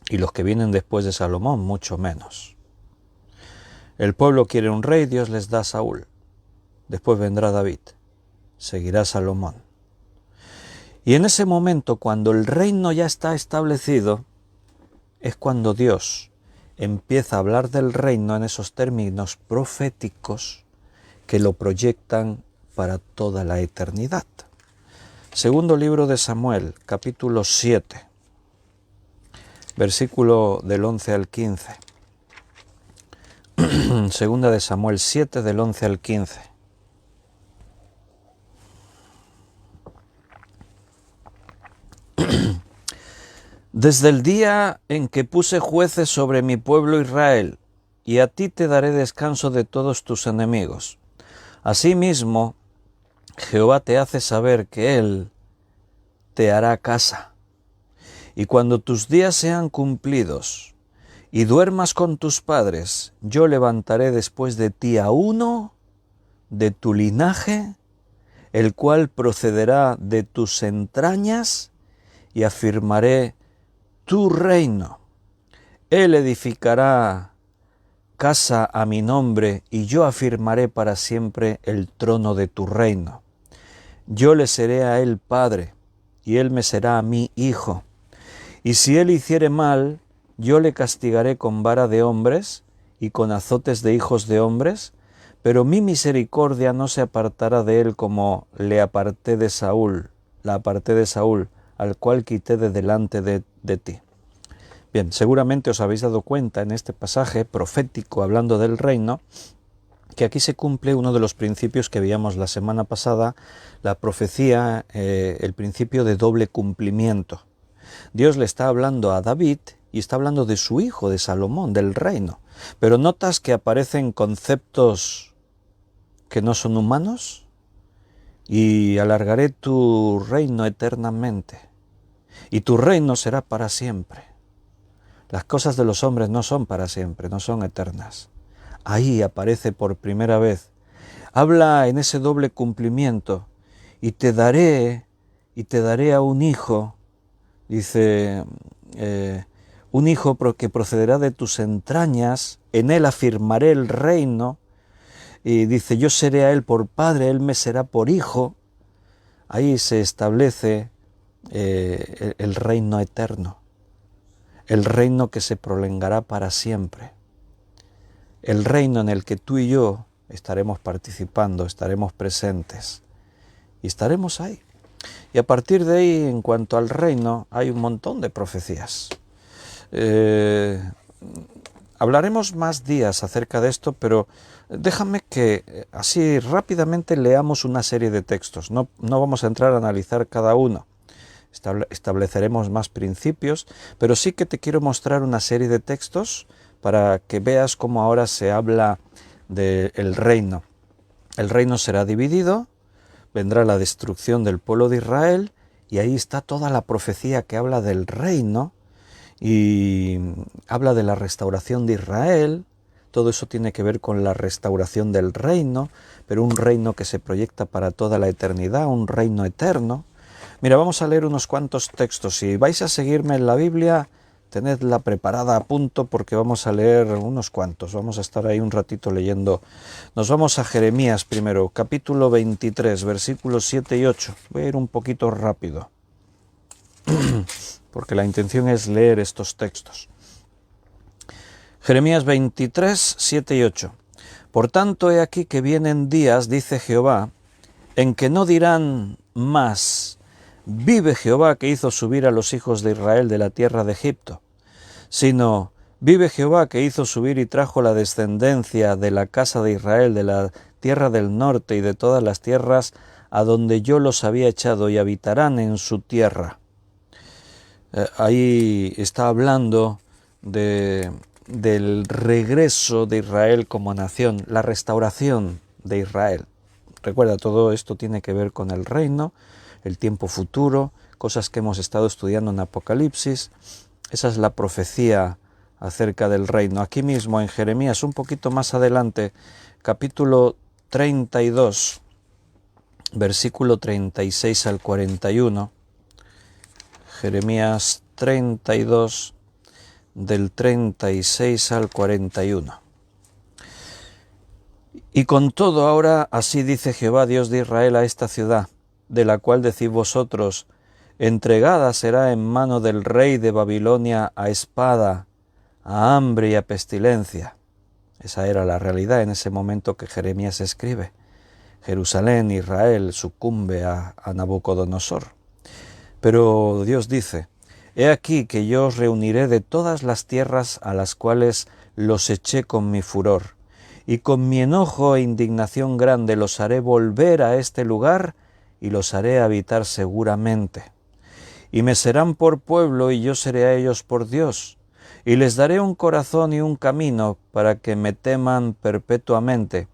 Y los que vienen después de Salomón, mucho menos. El pueblo quiere un rey, Dios les da a Saúl. Después vendrá David. Seguirá Salomón. Y en ese momento, cuando el reino ya está establecido, es cuando Dios empieza a hablar del reino en esos términos proféticos que lo proyectan para toda la eternidad. Segundo libro de Samuel, capítulo 7, versículo del 11 al 15. Segunda de Samuel 7, del 11 al 15. Desde el día en que puse jueces sobre mi pueblo Israel, y a ti te daré descanso de todos tus enemigos. Asimismo, Jehová te hace saber que Él te hará casa. Y cuando tus días sean cumplidos y duermas con tus padres, yo levantaré después de ti a uno de tu linaje, el cual procederá de tus entrañas, y afirmaré tu reino. Él edificará casa a mi nombre, y yo afirmaré para siempre el trono de tu reino. Yo le seré a él padre, y él me será a mí hijo. Y si él hiciere mal, yo le castigaré con vara de hombres y con azotes de hijos de hombres, pero mi misericordia no se apartará de él como la aparté de Saúl, al cual quité de delante de ti. Bien, seguramente os habéis dado cuenta en este pasaje profético hablando del reino, que aquí se cumple uno de los principios que veíamos la semana pasada, la profecía, el principio de doble cumplimiento. Dios le está hablando a David y está hablando de su hijo, de Salomón, del reino. Pero notas que aparecen conceptos que no son humanos. Y alargaré tu reino eternamente, y tu reino será para siempre. Las cosas de los hombres no son para siempre, no son eternas. Ahí aparece por primera vez. Habla en ese doble cumplimiento. Y te daré a un hijo, dice, un hijo que procederá de tus entrañas, en él afirmaré el reino, y dice, yo seré a él por padre, él me será por hijo. Ahí se establece el reino eterno, el reino que se prolongará para siempre, el reino en el que tú y yo estaremos participando, estaremos presentes y estaremos ahí. Y a partir de ahí, en cuanto al reino, hay un montón de profecías. Hablaremos más días acerca de esto, pero déjame que así rápidamente leamos una serie de textos. No vamos a entrar a analizar cada uno. Estableceremos más principios, pero sí que te quiero mostrar una serie de textos para que veas cómo ahora se habla del reino. El reino será dividido, vendrá la destrucción del pueblo de Israel, y ahí está toda la profecía que habla del reino, y habla de la restauración de Israel. Todo eso tiene que ver con la restauración del reino, pero un reino que se proyecta para toda la eternidad, un reino eterno. Mira, vamos a leer unos cuantos textos. Si vais a seguirme en la Biblia, tenedla preparada a punto porque vamos a leer unos cuantos. Vamos a estar ahí un ratito leyendo. Nos vamos a Jeremías primero, capítulo 23, versículos 7 y 8. Voy a ir un poquito rápido, porque la intención es leer estos textos. Jeremías 23, 7 y 8. Por tanto, he aquí que vienen días, dice Jehová, en que no dirán más, vive Jehová que hizo subir a los hijos de Israel de la tierra de Egipto, sino, vive Jehová que hizo subir y trajo la descendencia de la casa de Israel, de la tierra del norte y de todas las tierras a donde yo los había echado, y habitarán en su tierra. Ahí está hablando del regreso de Israel como nación, la restauración de Israel. Recuerda, todo esto tiene que ver con el reino, el tiempo futuro, cosas que hemos estado estudiando en Apocalipsis. Esa es la profecía acerca del reino. Aquí mismo en Jeremías, un poquito más adelante, capítulo 32, versículo 36 al 41. Jeremías 32, del 36 al 41. Y con todo ahora, así dice Jehová, Dios de Israel, a esta ciudad, de la cual decís vosotros, entregada será en mano del rey de Babilonia a espada, a hambre y a pestilencia. Esa era la realidad en ese momento que Jeremías escribe. Jerusalén, Israel, sucumbe a Nabucodonosor. Pero Dios dice, he aquí que yo os reuniré de todas las tierras a las cuales los eché con mi furor, y con mi enojo e indignación grande los haré volver a este lugar y los haré habitar seguramente. Y me serán por pueblo y yo seré a ellos por Dios, y les daré un corazón y un camino para que me teman perpetuamente,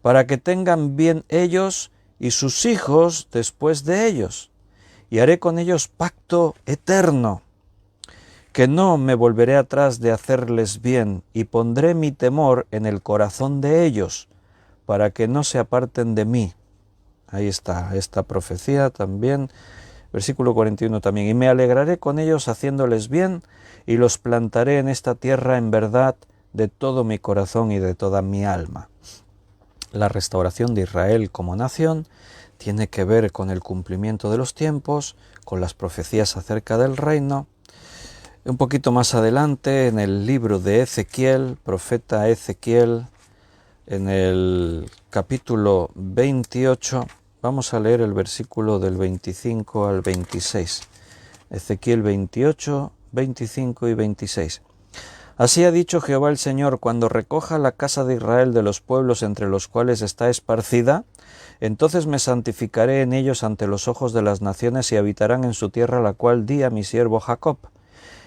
para que tengan bien ellos y sus hijos después de ellos, y haré con ellos pacto eterno, que no me volveré atrás de hacerles bien, y pondré mi temor en el corazón de ellos, para que no se aparten de mí. Ahí está esta profecía también, versículo 41 también. Y me alegraré con ellos haciéndoles bien, y los plantaré en esta tierra en verdad de todo mi corazón y de toda mi alma. La restauración de Israel como nación tiene que ver con el cumplimiento de los tiempos, con las profecías acerca del reino. Un poquito más adelante, en el libro de Ezequiel, profeta Ezequiel, en el capítulo 28, vamos a leer el versículo del 25 al 26. Ezequiel 28, 25 y 26. Así ha dicho Jehová el Señor, cuando recoja la casa de Israel de los pueblos entre los cuales está esparcida, entonces me santificaré en ellos ante los ojos de las naciones y habitarán en su tierra, la cual di a mi siervo Jacob.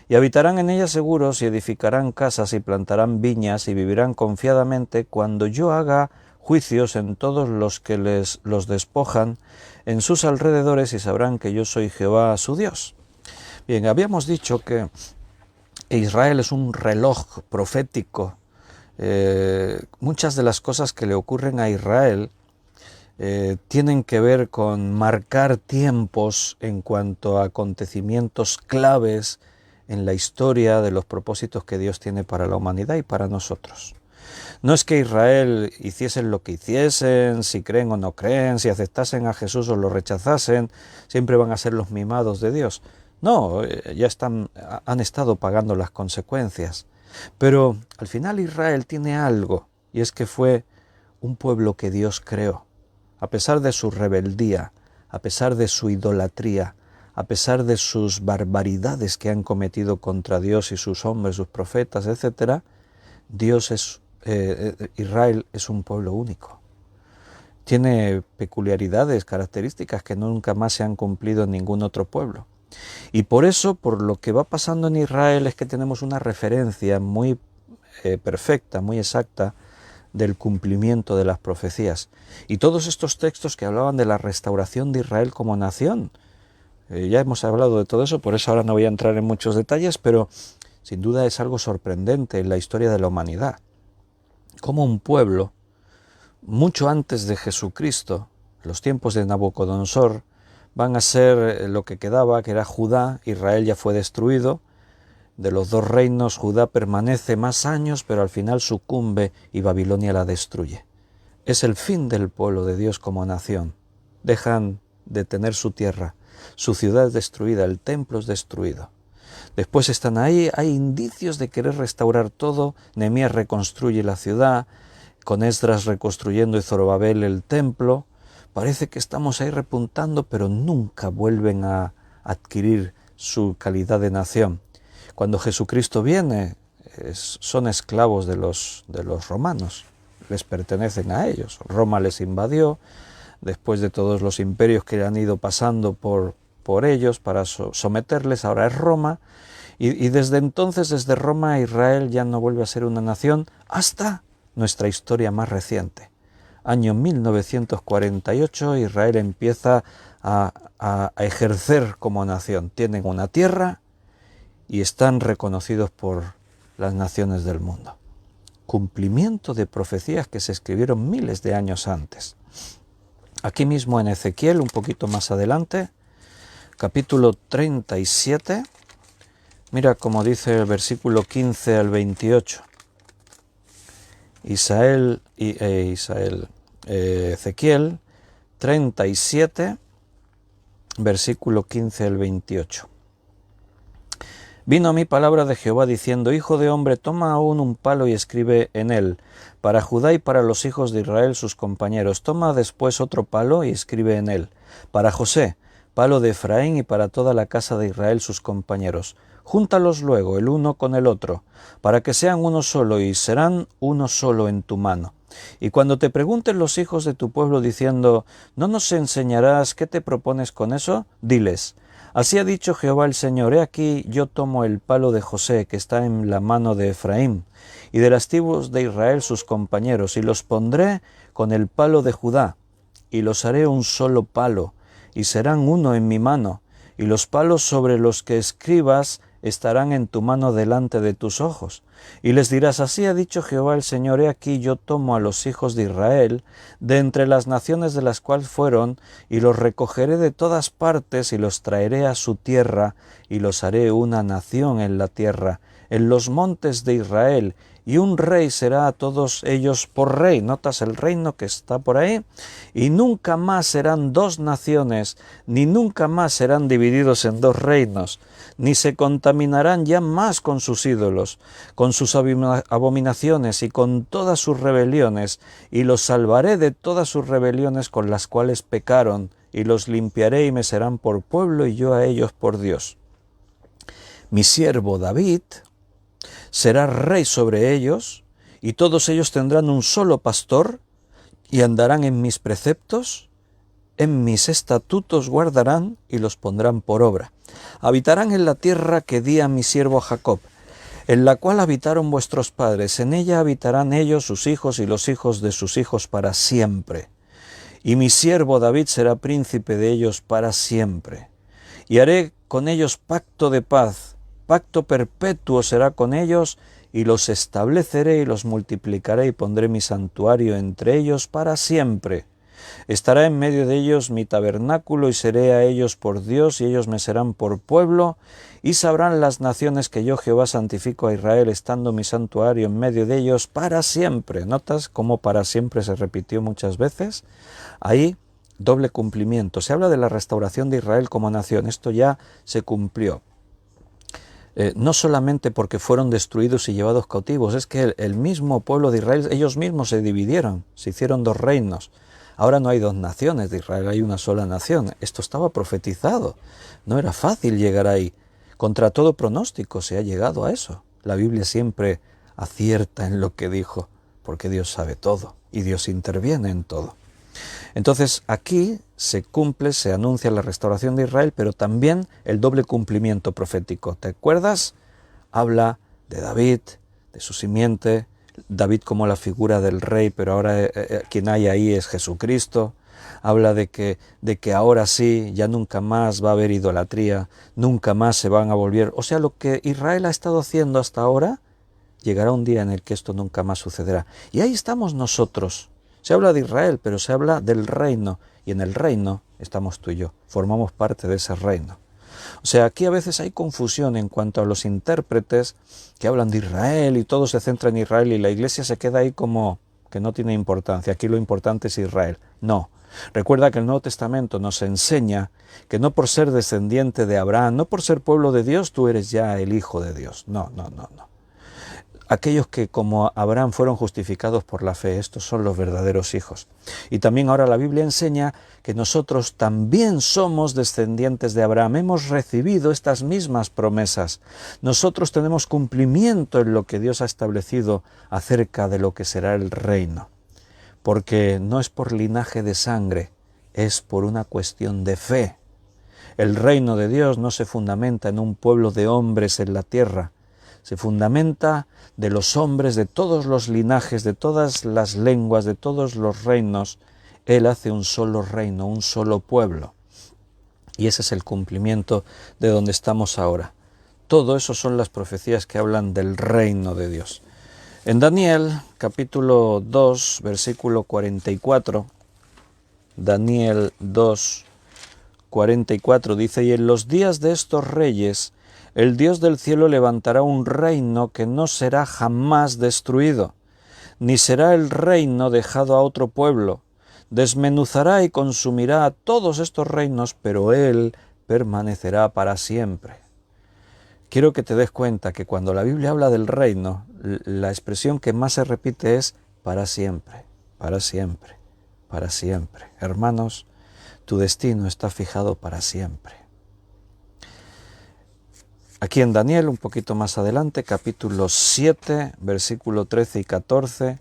Y habitarán en ella seguros y edificarán casas y plantarán viñas y vivirán confiadamente cuando yo haga juicios en todos los que los despojan en sus alrededores, y sabrán que yo soy Jehová su Dios. Bien, habíamos dicho que Israel es un reloj profético muchas de las cosas que le ocurren a Israel tienen que ver con marcar tiempos en cuanto a acontecimientos claves en la historia de los propósitos que Dios tiene para la humanidad y para nosotros. No es que Israel hiciesen lo que hiciesen, si creen o no creen, si aceptasen a Jesús o lo rechazasen, siempre van a ser los mimados de Dios. No, ya han estado pagando las consecuencias. Pero al final Israel tiene algo, y es que fue un pueblo que Dios creó. A pesar de su rebeldía, a pesar de su idolatría, a pesar de sus barbaridades que han cometido contra Dios y sus hombres, sus profetas, etc., Israel es un pueblo único. Tiene peculiaridades, características que nunca más se han cumplido en ningún otro pueblo. Y por eso, por lo que va pasando en Israel, es que tenemos una referencia muy perfecta, muy exacta, del cumplimiento de las profecías. Y todos estos textos que hablaban de la restauración de Israel como nación, ya hemos hablado de todo eso, por eso ahora no voy a entrar en muchos detalles, pero sin duda es algo sorprendente en la historia de la humanidad. Como un pueblo, mucho antes de Jesucristo, los tiempos de Nabucodonosor, van a ser lo que quedaba, que era Judá. Israel ya fue destruido. De los dos reinos, Judá permanece más años, pero al final sucumbe y Babilonia la destruye. Es el fin del pueblo de Dios como nación. Dejan de tener su tierra, su ciudad es destruida, el templo es destruido. Después están ahí, hay indicios de querer restaurar todo. Nehemías reconstruye la ciudad, con Esdras reconstruyendo y Zorobabel el templo. Parece que estamos ahí repuntando, pero nunca vuelven a adquirir su calidad de nación. Cuando Jesucristo viene, son esclavos de los romanos, les pertenecen a ellos. Roma les invadió, después de todos los imperios que han ido pasando por ellos para someterles, ahora es Roma, y desde entonces, desde Roma, Israel ya no vuelve a ser una nación hasta nuestra historia más reciente. Año 1948, Israel empieza a ejercer como nación. Tienen una tierra y están reconocidos por las naciones del mundo. Cumplimiento de profecías que se escribieron miles de años antes. Aquí mismo en Ezequiel, un poquito más adelante, capítulo 37, mira cómo dice el versículo 15 al 28. Ezequiel 37, versículo 15 al 28. Vino a mí palabra de Jehová diciendo: Hijo de hombre, toma aún un palo y escribe en él, para Judá y para los hijos de Israel sus compañeros. Toma después otro palo y escribe en él, para José, palo de Efraín y para toda la casa de Israel sus compañeros. Júntalos luego el uno con el otro, para que sean uno solo, y serán uno solo en tu mano. Y cuando te pregunten los hijos de tu pueblo diciendo: ¿no nos enseñarás qué te propones con eso? Diles: así ha dicho Jehová el Señor: he aquí yo tomo el palo de José que está en la mano de Efraín, y de las tribus de Israel sus compañeros, y los pondré con el palo de Judá, y los haré un solo palo, y serán uno en mi mano, y los palos sobre los que escribas estarán en tu mano delante de tus ojos. Y les dirás: así ha dicho Jehová el Señor: he aquí yo tomo a los hijos de Israel de entre las naciones de las cuales fueron, y los recogeré de todas partes, y los traeré a su tierra, y los haré una nación en la tierra, en los montes de Israel, y un rey será a todos ellos por rey. Notas el reino que está por ahí. Y nunca más serán dos naciones, ni nunca más serán divididos en dos reinos, ni se contaminarán ya más con sus ídolos, con sus abominaciones y con todas sus rebeliones, y los salvaré de todas sus rebeliones con las cuales pecaron, y los limpiaré y me serán por pueblo y yo a ellos por Dios. Mi siervo David será rey sobre ellos, y todos ellos tendrán un solo pastor, y andarán en mis preceptos, en mis estatutos guardarán, y los pondrán por obra. Habitarán en la tierra que di a mi siervo Jacob, en la cual habitaron vuestros padres. En ella habitarán ellos, sus hijos y los hijos de sus hijos para siempre. Y mi siervo David será príncipe de ellos para siempre. Y haré con ellos pacto de paz, pacto perpetuo será con ellos, y los estableceré y los multiplicaré y pondré mi santuario entre ellos para siempre. Estará en medio de ellos mi tabernáculo y seré a ellos por Dios y ellos me serán por pueblo y sabrán las naciones que yo Jehová santifico a Israel estando mi santuario en medio de ellos para siempre. ¿Notas cómo para siempre se repitió muchas veces? Ahí doble cumplimiento. Se habla de la restauración de Israel como nación. Esto ya se cumplió. No solamente porque fueron destruidos y llevados cautivos, es que el mismo pueblo de Israel, ellos mismos se dividieron, se hicieron dos reinos. Ahora no hay dos naciones de Israel, hay una sola nación. Esto estaba profetizado. No era fácil llegar ahí. Contra todo pronóstico se ha llegado a eso. La Biblia siempre acierta en lo que dijo, porque Dios sabe todo y Dios interviene en todo. Entonces aquí se cumple, se anuncia la restauración de Israel, pero también el doble cumplimiento profético. ¿Te acuerdas? Habla de David, de su simiente, David como la figura del rey, pero ahora quien hay ahí es Jesucristo. Habla de que ahora sí, ya nunca más va a haber idolatría, nunca más se van a volver. O sea, lo que Israel ha estado haciendo hasta ahora, llegará un día en el que esto nunca más sucederá. Y ahí estamos nosotros. Se habla de Israel, pero se habla del reino, y en el reino estamos tú y yo, formamos parte de ese reino. O sea, aquí a veces hay confusión en cuanto a los intérpretes que hablan de Israel y todo se centra en Israel y la Iglesia se queda ahí como que no tiene importancia, aquí lo importante es Israel. No, recuerda que el Nuevo Testamento nos enseña que no por ser descendiente de Abraham, no por ser pueblo de Dios, tú eres ya el hijo de Dios. No. Aquellos que como Abraham fueron justificados por la fe, estos son los verdaderos hijos. Y también ahora la Biblia enseña que nosotros también somos descendientes de Abraham, hemos recibido estas mismas promesas. Nosotros tenemos cumplimiento en lo que Dios ha establecido acerca de lo que será el reino. Porque no es por linaje de sangre, es por una cuestión de fe. El reino de Dios no se fundamenta en un pueblo de hombres en la tierra, se fundamenta de los hombres, de todos los linajes, de todas las lenguas, de todos los reinos. Él hace un solo reino, un solo pueblo. Y ese es el cumplimiento de donde estamos ahora. Todo eso son las profecías que hablan del reino de Dios. En Daniel, capítulo 2, versículo 44, Daniel 2, 44 dice: y en los días de estos reyes, el Dios del cielo levantará un reino que no será jamás destruido, ni será el reino dejado a otro pueblo. Desmenuzará y consumirá a todos estos reinos, pero Él permanecerá para siempre. Quiero que te des cuenta que cuando la Biblia habla del reino, la expresión que más se repite es para siempre, para siempre, para siempre. Hermanos, tu destino está fijado para siempre. Aquí en Daniel, un poquito más adelante, capítulo 7, versículo 13 y 14,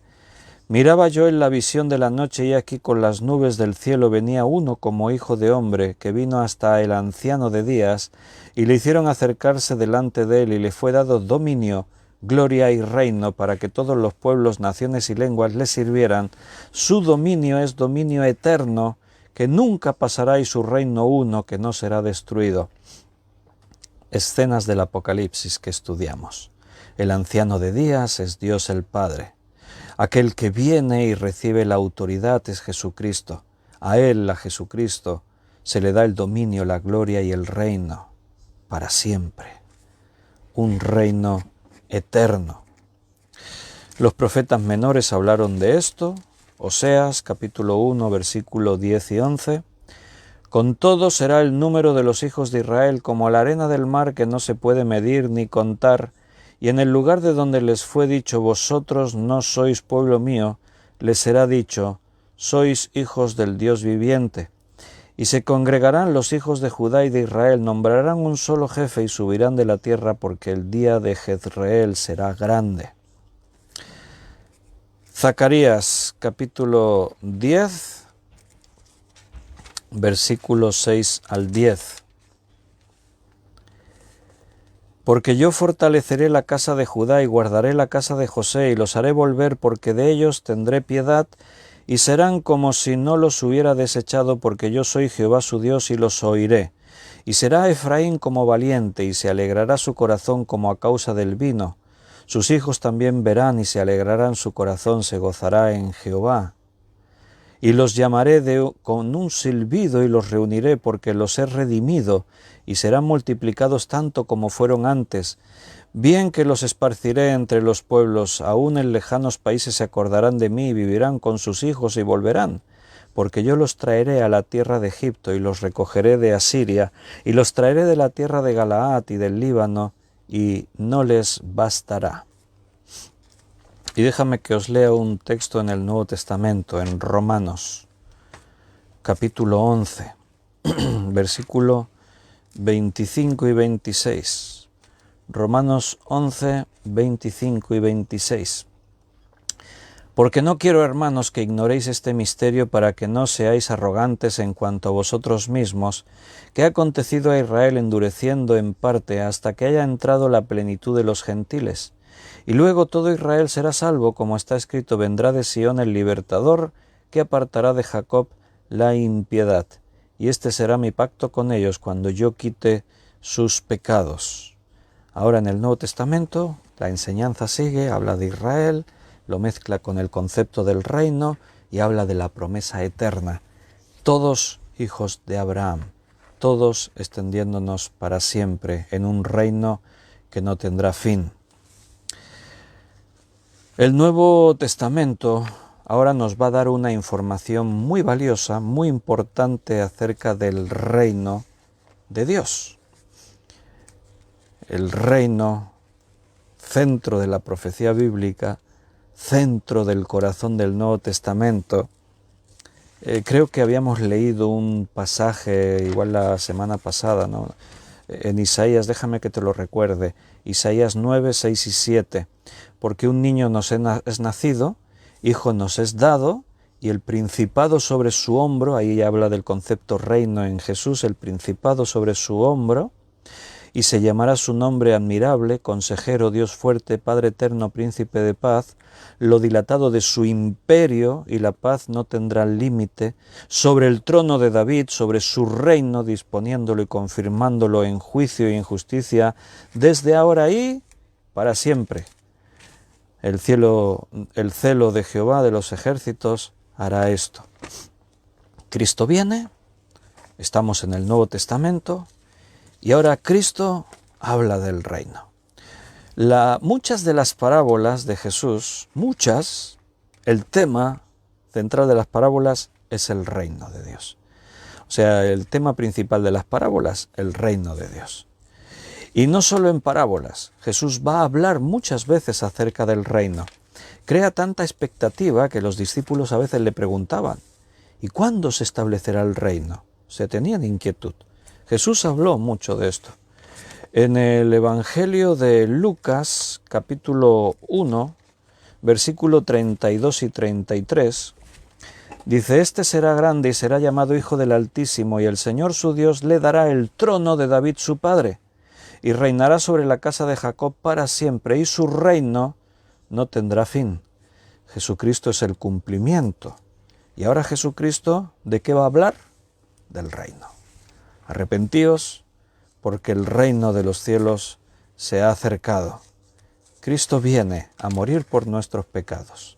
miraba yo en la visión de la noche y aquí con las nubes del cielo venía uno como hijo de hombre que vino hasta el anciano de días y le hicieron acercarse delante de él y le fue dado dominio, gloria y reino para que todos los pueblos, naciones y lenguas le sirvieran. Su dominio es dominio eterno que nunca pasará y su reino uno que no será destruido. Escenas del Apocalipsis que estudiamos. El anciano de días es Dios el Padre. Aquel que viene y recibe la autoridad es Jesucristo. A Él, a Jesucristo, se le da el dominio, la gloria y el reino para siempre. Un reino eterno. Los profetas menores hablaron de esto. Oseas, capítulo 1, versículo 10 y 11. Con todo será el número de los hijos de Israel como la arena del mar que no se puede medir ni contar, y en el lugar de donde les fue dicho, vosotros no sois pueblo mío, les será dicho, sois hijos del Dios viviente. Y se congregarán los hijos de Judá y de Israel, nombrarán un solo jefe y subirán de la tierra, porque el día de Jezreel será grande. Zacarías, capítulo 10, versículos 6 al 10. Porque yo fortaleceré la casa de Judá y guardaré la casa de José y los haré volver porque de ellos tendré piedad y serán como si no los hubiera desechado porque yo soy Jehová su Dios y los oiré. Y será Efraín como valiente y se alegrará su corazón como a causa del vino. Sus hijos también verán y se alegrarán, su corazón se gozará en Jehová. Y los llamaré con un silbido y los reuniré, porque los he redimido, y serán multiplicados tanto como fueron antes. Bien que los esparciré entre los pueblos, aún en lejanos países se acordarán de mí, y vivirán con sus hijos y volverán. Porque yo los traeré a la tierra de Egipto, y los recogeré de Asiria, y los traeré de la tierra de Galaad y del Líbano, y no les bastará. Y déjame que os lea un texto en el Nuevo Testamento, en Romanos, capítulo 11, versículo 25 y 26. Romanos 11, 25 y 26. Porque no quiero, hermanos, que ignoréis este misterio, para que no seáis arrogantes en cuanto a vosotros mismos, que ha acontecido a Israel endureciendo en parte hasta que haya entrado la plenitud de los gentiles. Y luego todo Israel será salvo, como está escrito: vendrá de Sión el libertador, que apartará de Jacob la impiedad. Y este será mi pacto con ellos cuando yo quite sus pecados. Ahora en el Nuevo Testamento la enseñanza sigue, habla de Israel, lo mezcla con el concepto del reino y habla de la promesa eterna. Todos hijos de Abraham, todos extendiéndonos para siempre en un reino que no tendrá fin. El Nuevo Testamento ahora nos va a dar una información muy valiosa, muy importante acerca del reino de Dios. El reino, centro de la profecía bíblica, centro del corazón del Nuevo Testamento. Creo que habíamos leído un pasaje, igual la semana pasada, ¿no? En Isaías, déjame que te lo recuerde, Isaías 9, 6 y 7. Porque un niño nos es nacido, hijo nos es dado, y el principado sobre su hombro, ahí habla del concepto reino en Jesús, el principado sobre su hombro, y se llamará su nombre admirable, consejero, Dios fuerte, Padre eterno, príncipe de paz. Lo dilatado de su imperio y la paz no tendrán límite, sobre el trono de David, sobre su reino, disponiéndolo y confirmándolo en juicio y en justicia, desde ahora y para siempre. El celo de Jehová de los ejércitos hará esto. Cristo viene, estamos en el Nuevo Testamento, y ahora Cristo habla del reino. Muchas de las parábolas de Jesús, el tema central de las parábolas es el reino de Dios. O sea, el tema principal de las parábolas, el reino de Dios. Y no solo en parábolas, Jesús va a hablar muchas veces acerca del reino. Crea tanta expectativa que los discípulos a veces le preguntaban: ¿y cuándo se establecerá el reino? Se tenían inquietud. Jesús habló mucho de esto. En el Evangelio de Lucas, capítulo 1, versículo 32 y 33, dice: Este será grande y será llamado Hijo del Altísimo, y el Señor su Dios le dará el trono de David su padre, y reinará sobre la casa de Jacob para siempre, y su reino no tendrá fin. Jesucristo es el cumplimiento. Y ahora Jesucristo, ¿de qué va a hablar? Del reino. Arrepentíos, porque el reino de los cielos se ha acercado. Cristo viene a morir por nuestros pecados.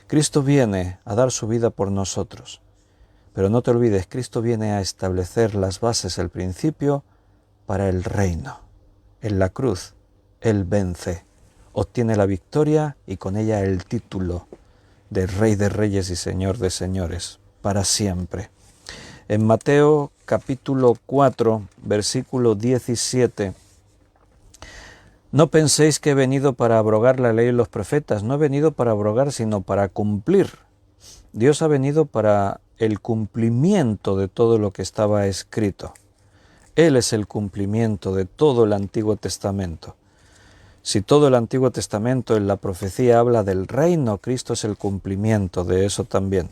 Cristo viene a dar su vida por nosotros. Pero no te olvides, Cristo viene a establecer las bases, el principio para el reino. En la cruz, Él vence, obtiene la victoria y con ella el título de Rey de Reyes y Señor de Señores, para siempre. En Mateo capítulo 4, versículo 17, no penséis que he venido para abrogar la ley y los profetas. No he venido para abrogar, sino para cumplir. Dios ha venido para el cumplimiento de todo lo que estaba escrito. Él es el cumplimiento de todo el Antiguo Testamento. Si todo el Antiguo Testamento en la profecía habla del reino, Cristo es el cumplimiento de eso también.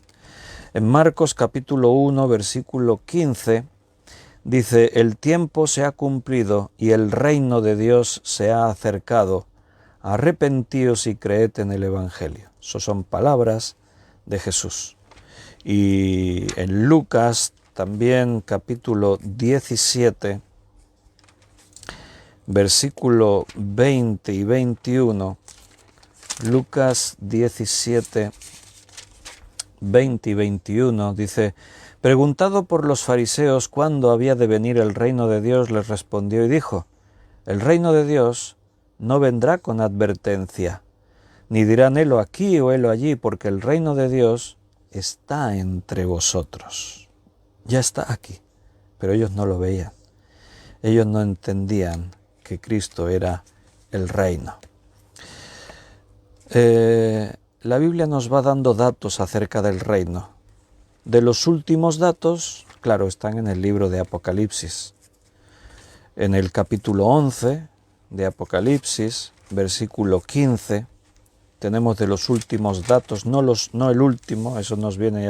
En Marcos capítulo 1, versículo 15, dice: el tiempo se ha cumplido y el reino de Dios se ha acercado. Arrepentíos y creed en el Evangelio. Esas son palabras de Jesús. Y en Lucas también capítulo 17, versículo 20 y 21, Lucas 17, 20 y 21 dice: preguntado por los fariseos cuándo había de venir el reino de Dios, les respondió y dijo: el reino de Dios no vendrá con advertencia, ni dirán helo aquí o helo allí, porque el reino de Dios está entre vosotros. Ya está aquí, pero ellos no lo veían. Ellos no entendían que Cristo era el reino. La Biblia nos va dando datos acerca del reino. De los últimos datos, claro, están en el libro de Apocalipsis. En el capítulo 11 de Apocalipsis, versículo 15, tenemos de los últimos datos, no el último, eso nos viene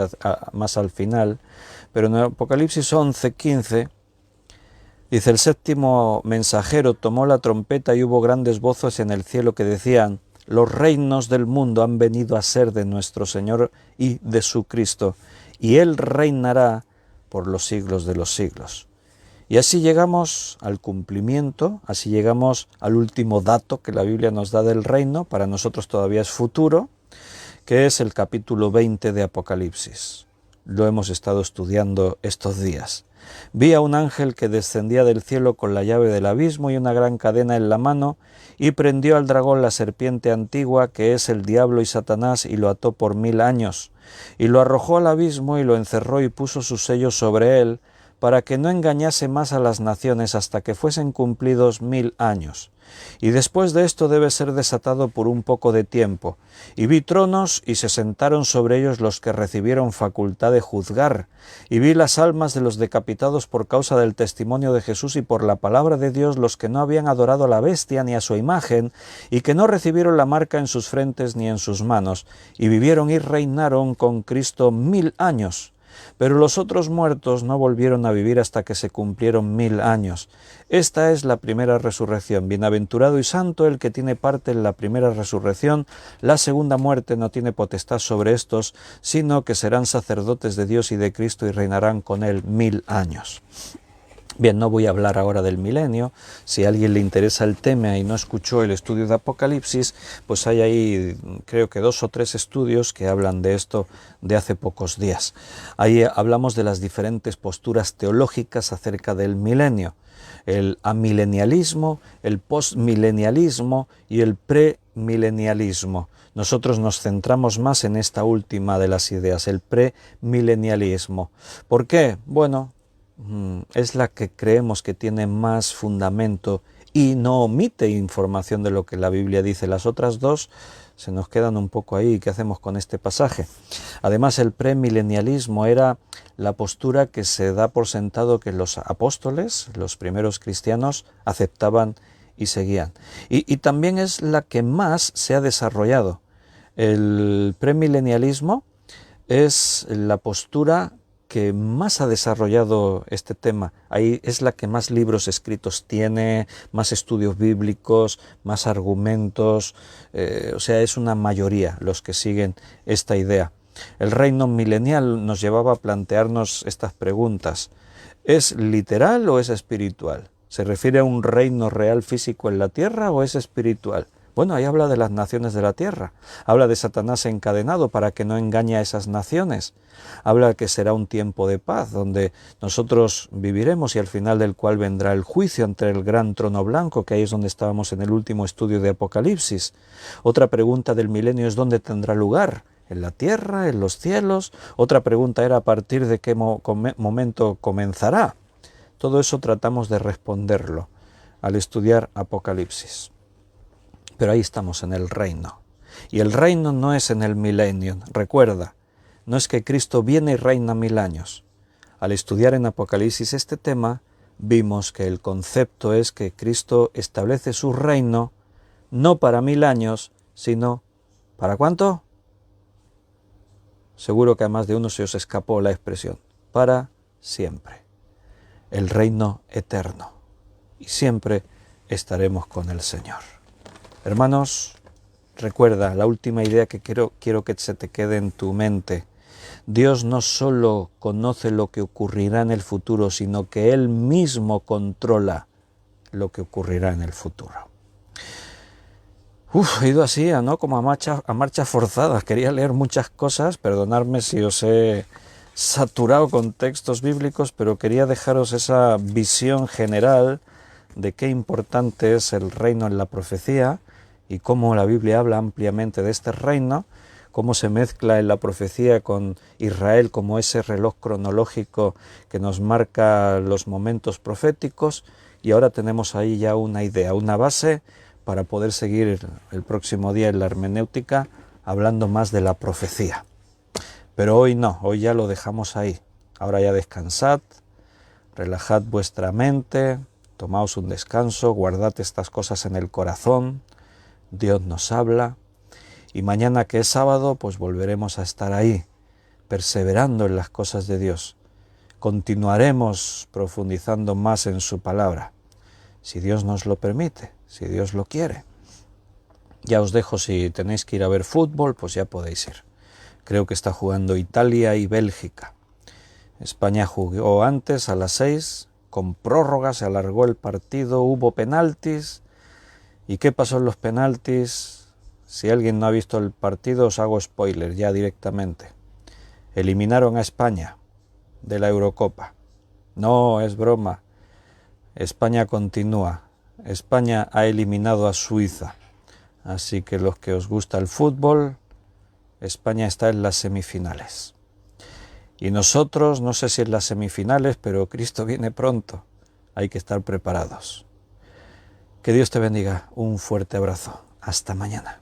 más al final, pero en Apocalipsis 11, 15, dice: el séptimo mensajero tomó la trompeta y hubo grandes voces en el cielo que decían: los reinos del mundo han venido a ser de nuestro Señor y de su Cristo, y Él reinará por los siglos de los siglos. Y así llegamos al cumplimiento, así llegamos al último dato que la Biblia nos da del reino, para nosotros todavía es futuro, que es el capítulo 20 de Apocalipsis. Lo hemos estado estudiando estos días. Vi a un ángel que descendía del cielo con la llave del abismo y una gran cadena en la mano, y prendió al dragón, la serpiente antigua, que es el diablo y Satanás, y lo ató por 1000 años, y lo arrojó al abismo y lo encerró y puso sus sellos sobre él, para que no engañase más a las naciones hasta que fuesen cumplidos 1000 años. Y después de esto debe ser desatado por un poco de tiempo. Y vi tronos, y se sentaron sobre ellos los que recibieron facultad de juzgar. Y vi las almas de los decapitados por causa del testimonio de Jesús y por la palabra de Dios, los que no habían adorado a la bestia ni a su imagen, y que no recibieron la marca en sus frentes ni en sus manos. Y vivieron y reinaron con Cristo 1000 años. Pero los otros muertos no volvieron a vivir hasta que se cumplieron 1000 años. Esta es la primera resurrección. Bienaventurado y santo el que tiene parte en la primera resurrección. La segunda muerte no tiene potestad sobre estos, sino que serán sacerdotes de Dios y de Cristo y reinarán con él 1000 años. Bien, no voy a hablar ahora del milenio. Si a alguien le interesa el tema y no escuchó el estudio de Apocalipsis, pues hay ahí creo que 2 o 3 estudios que hablan de esto de hace pocos días. Ahí hablamos de las diferentes posturas teológicas acerca del milenio: el amilenialismo, el postmilenialismo y el premilenialismo. Nosotros nos centramos más en esta última de las ideas, el premilenialismo. ¿Por qué? Bueno, es la que creemos que tiene más fundamento y no omite información de lo que la Biblia dice. Las otras dos se nos quedan un poco ahí. ¿Qué hacemos con este pasaje? Además, el premilenialismo era la postura que se da por sentado que los apóstoles, los primeros cristianos, aceptaban y seguían. Y también es la que más se ha desarrollado. El premilenialismo es la postura que más ha desarrollado este tema. Ahí es la que más libros escritos tiene, más estudios bíblicos, más argumentos, o sea, es una mayoría los que siguen esta idea. El reino milenial nos llevaba a plantearnos estas preguntas: ¿es literal o es espiritual? ¿Se refiere a un reino real físico en la tierra o es espiritual? Bueno, ahí habla de las naciones de la tierra, habla de Satanás encadenado para que no engañe a esas naciones, habla que será un tiempo de paz donde nosotros viviremos y al final del cual vendrá el juicio ante el gran trono blanco, que ahí es donde estábamos en el último estudio de Apocalipsis. Otra pregunta del milenio es: ¿dónde tendrá lugar? ¿En la tierra? ¿En los cielos? Otra pregunta era: ¿a partir de qué momento comenzará? Todo eso tratamos de responderlo al estudiar Apocalipsis. Pero ahí estamos en el reino. Y el reino no es en el milenio. Recuerda, no es que Cristo viene y reina 1000 años. Al estudiar en Apocalipsis este tema, vimos que el concepto es que Cristo establece su reino no para 1000 años, sino ¿para cuánto? Seguro que a más de uno se os escapó la expresión: para siempre. El reino eterno. Y siempre estaremos con el Señor. Hermanos, recuerda la última idea que quiero que se te quede en tu mente. Dios no solo conoce lo que ocurrirá en el futuro, sino que Él mismo controla lo que ocurrirá en el futuro. He ido así, ¿no? Como a marchas forzadas. Quería leer muchas cosas, perdonadme si os he saturado con textos bíblicos, pero quería dejaros esa visión general de qué importante es el reino en la profecía y cómo la Biblia habla ampliamente de este reino, cómo se mezcla en la profecía con Israel como ese reloj cronológico que nos marca los momentos proféticos, y ahora tenemos ahí ya una idea, una base para poder seguir el próximo día en la hermenéutica hablando más de la profecía. Pero hoy no, hoy ya lo dejamos ahí. Ahora ya descansad, relajad vuestra mente, tomaos un descanso, guardad estas cosas en el corazón, Dios nos habla, y mañana, que es sábado, pues volveremos a estar ahí, perseverando en las cosas de Dios. Continuaremos profundizando más en su palabra, si Dios nos lo permite, si Dios lo quiere. Ya os dejo, si tenéis que ir a ver fútbol, pues ya podéis ir. Creo que está jugando Italia y Bélgica. España jugó antes a las 6, con prórroga, se alargó el partido, hubo penaltis. ¿Y qué pasó en los penaltis? Si alguien no ha visto el partido, os hago spoiler ya directamente. Eliminaron a España de la Eurocopa. No, es broma. España continúa. España ha eliminado a Suiza. Así que los que os gusta el fútbol, España está en las semifinales. Y nosotros, no sé si en las semifinales, pero Cristo viene pronto. Hay que estar preparados. Que Dios te bendiga. Un fuerte abrazo. Hasta mañana.